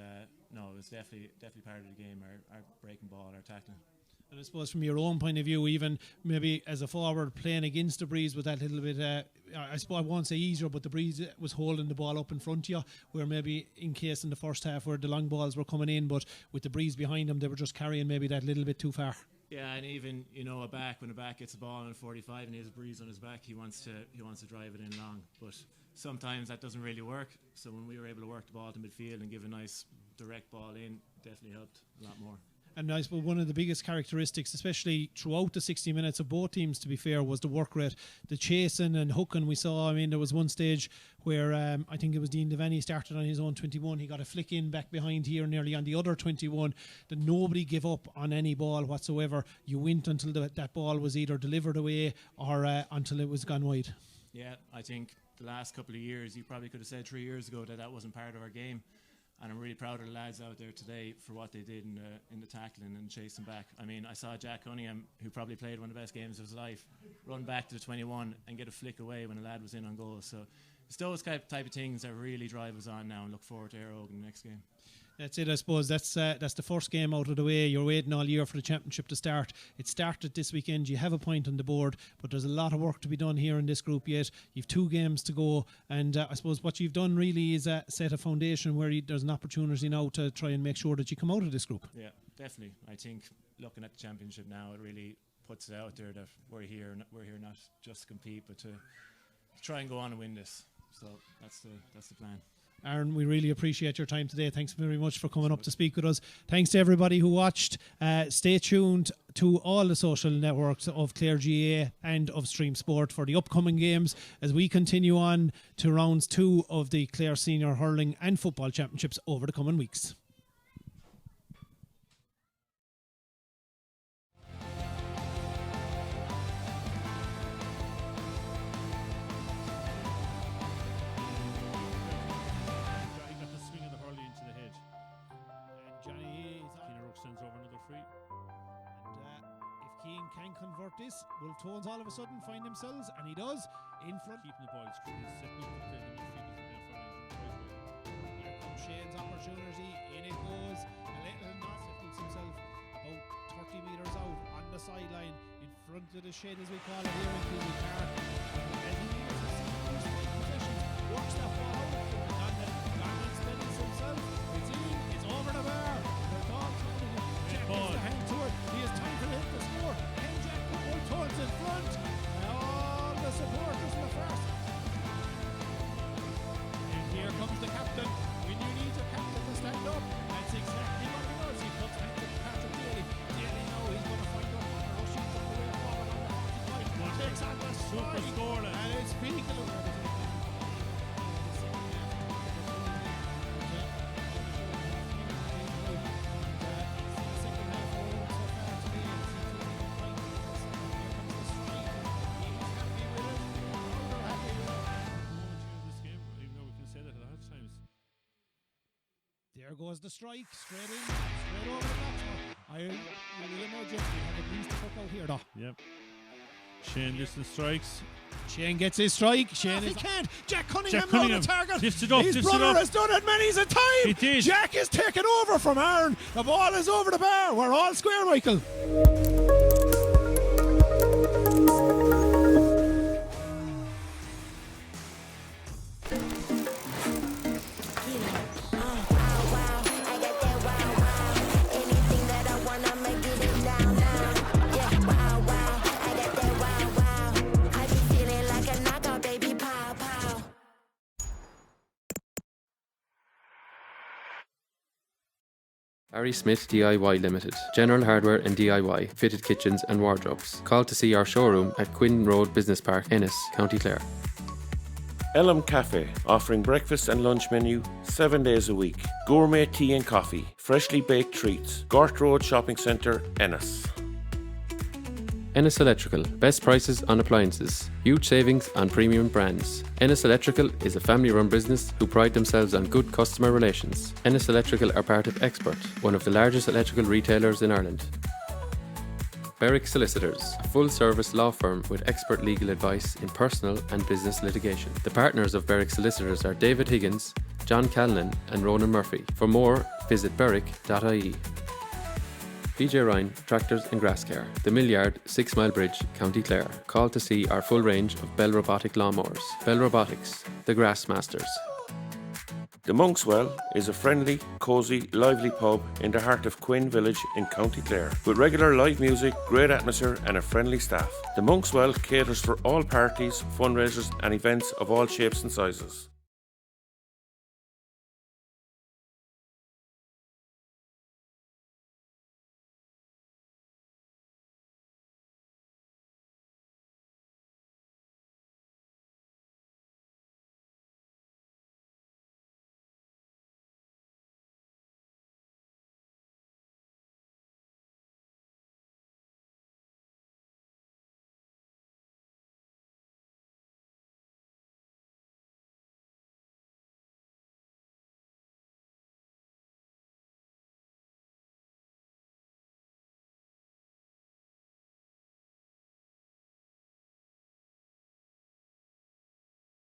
no, it was definitely part of the game. Our breaking ball, our tackling. And I suppose from your own point of view, even maybe as a forward playing against the breeze with that little bit, I suppose I won't say easier, but the breeze was holding the ball up in front of you, where maybe in case in the first half where the long balls were coming in, but with the breeze behind them, they were just carrying maybe that little bit too far. Yeah, and even when a back gets a ball on 45 and he has a breeze on his back, he wants to drive it in long, but sometimes that doesn't really work. So when we were able to work the ball to midfield and give a nice direct ball in, definitely helped a lot more. And I suppose one of the biggest characteristics, especially throughout the 60 minutes of both teams, to be fair, was the work rate. The chasing and hooking we saw. I mean, there was one stage where I think it was Dean Devaney started on his own 21. He got a flick in back behind here nearly on the other 21. That nobody gave up on any ball whatsoever. You went until that ball was either delivered away or until it was gone wide. Yeah, I think the last couple of years, you probably could have said 3 years ago that wasn't part of our game. And I'm really proud of the lads out there today for what they did in the tackling and chasing back. I mean, I saw Jack Cunningham, who probably played one of the best games of his life, run back to the 21 and get a flick away when a lad was in on goal. So it's those type of things that really drive us on now, and look forward to Éire Óg next game. That's it, I suppose. That's the first game out of the way. You're waiting all year for the championship to start. It started this weekend. You have a point on the board, but there's a lot of work to be done here in this group yet. You've 2 games to go, and I suppose what you've done really is set a foundation where there's an opportunity now to try and make sure that you come out of this group. Yeah, definitely. I think looking at the championship now, it really puts it out there that we're here not just to compete, but to try and go on and win this. So that's the plan. Aaron, we really appreciate your time today. Thanks very much for coming up to speak with us. Thanks to everybody who watched. Stay tuned to all the social networks of Clare GA and of Stream Sport for the upcoming games as we continue on to rounds 2 of the Clare Senior Hurling and Football Championships over the coming weeks. Can convert this, Wolfe Tones all of a sudden find themselves, and he does, in front. Keeping the ball straight, setting up the play in midfield. Here comes Shane's opportunity, in it goes, a little not, puts himself about 30 metres out on the sideline, in front of the shed as we call it here in Cooley Park. And he works that ball out, Garland spins himself, it's in, it's over the bar, the dog's holding it, Jack gets the hand to it, he has time to hit the score. Tones in front, all the supporters in the first. And here comes the captain. When you need your captain to stand up, that's exactly what he does. He puts back to Patrick Daly. Daly now he's going to find up and rushing from the way forward on the 45. Takes on the super score, and it's Feakle. There goes the strike, straight in, straight over the back. I will imagine we have a breeze to fuck out here, though. Yep. Shane listen strikes. Shane gets his strike. Shane he can't. Jack Cunningham on the target. Lifts it up, his brother has done it many's a time. He did. Jack is taken over from Aaron. The ball is over the bar. We're all square, Michael. Barry Smith DIY Limited. General hardware and DIY, fitted kitchens and wardrobes. Call to see our showroom at Quinn Road Business Park, Ennis, County Clare. Elm Cafe, offering breakfast and lunch menu 7 days a week. Gourmet tea and coffee, freshly baked treats. Gort Road Shopping Centre, Ennis. Ennis Electrical. Best prices on appliances. Huge savings on premium brands. Ennis Electrical is a family-run business who pride themselves on good customer relations. Ennis Electrical are part of Expert, one of the largest electrical retailers in Ireland. Berwick Solicitors, a full-service law firm with expert legal advice in personal and business litigation. The partners of Berwick Solicitors are David Higgins, John Callan and Ronan Murphy. For more, visit berwick.ie. PJ Ryan Tractors and Grass Care, The Mill Yard, 6 Mile Bridge, County Clare. Call to see our full range of Bell Robotic lawnmowers. Bell Robotics, the Grass Masters. The Monkswell is a friendly, cosy, lively pub in the heart of Quinn Village in County Clare, with regular live music, great atmosphere and a friendly staff. The Monkswell caters for all parties, fundraisers and events of all shapes and sizes.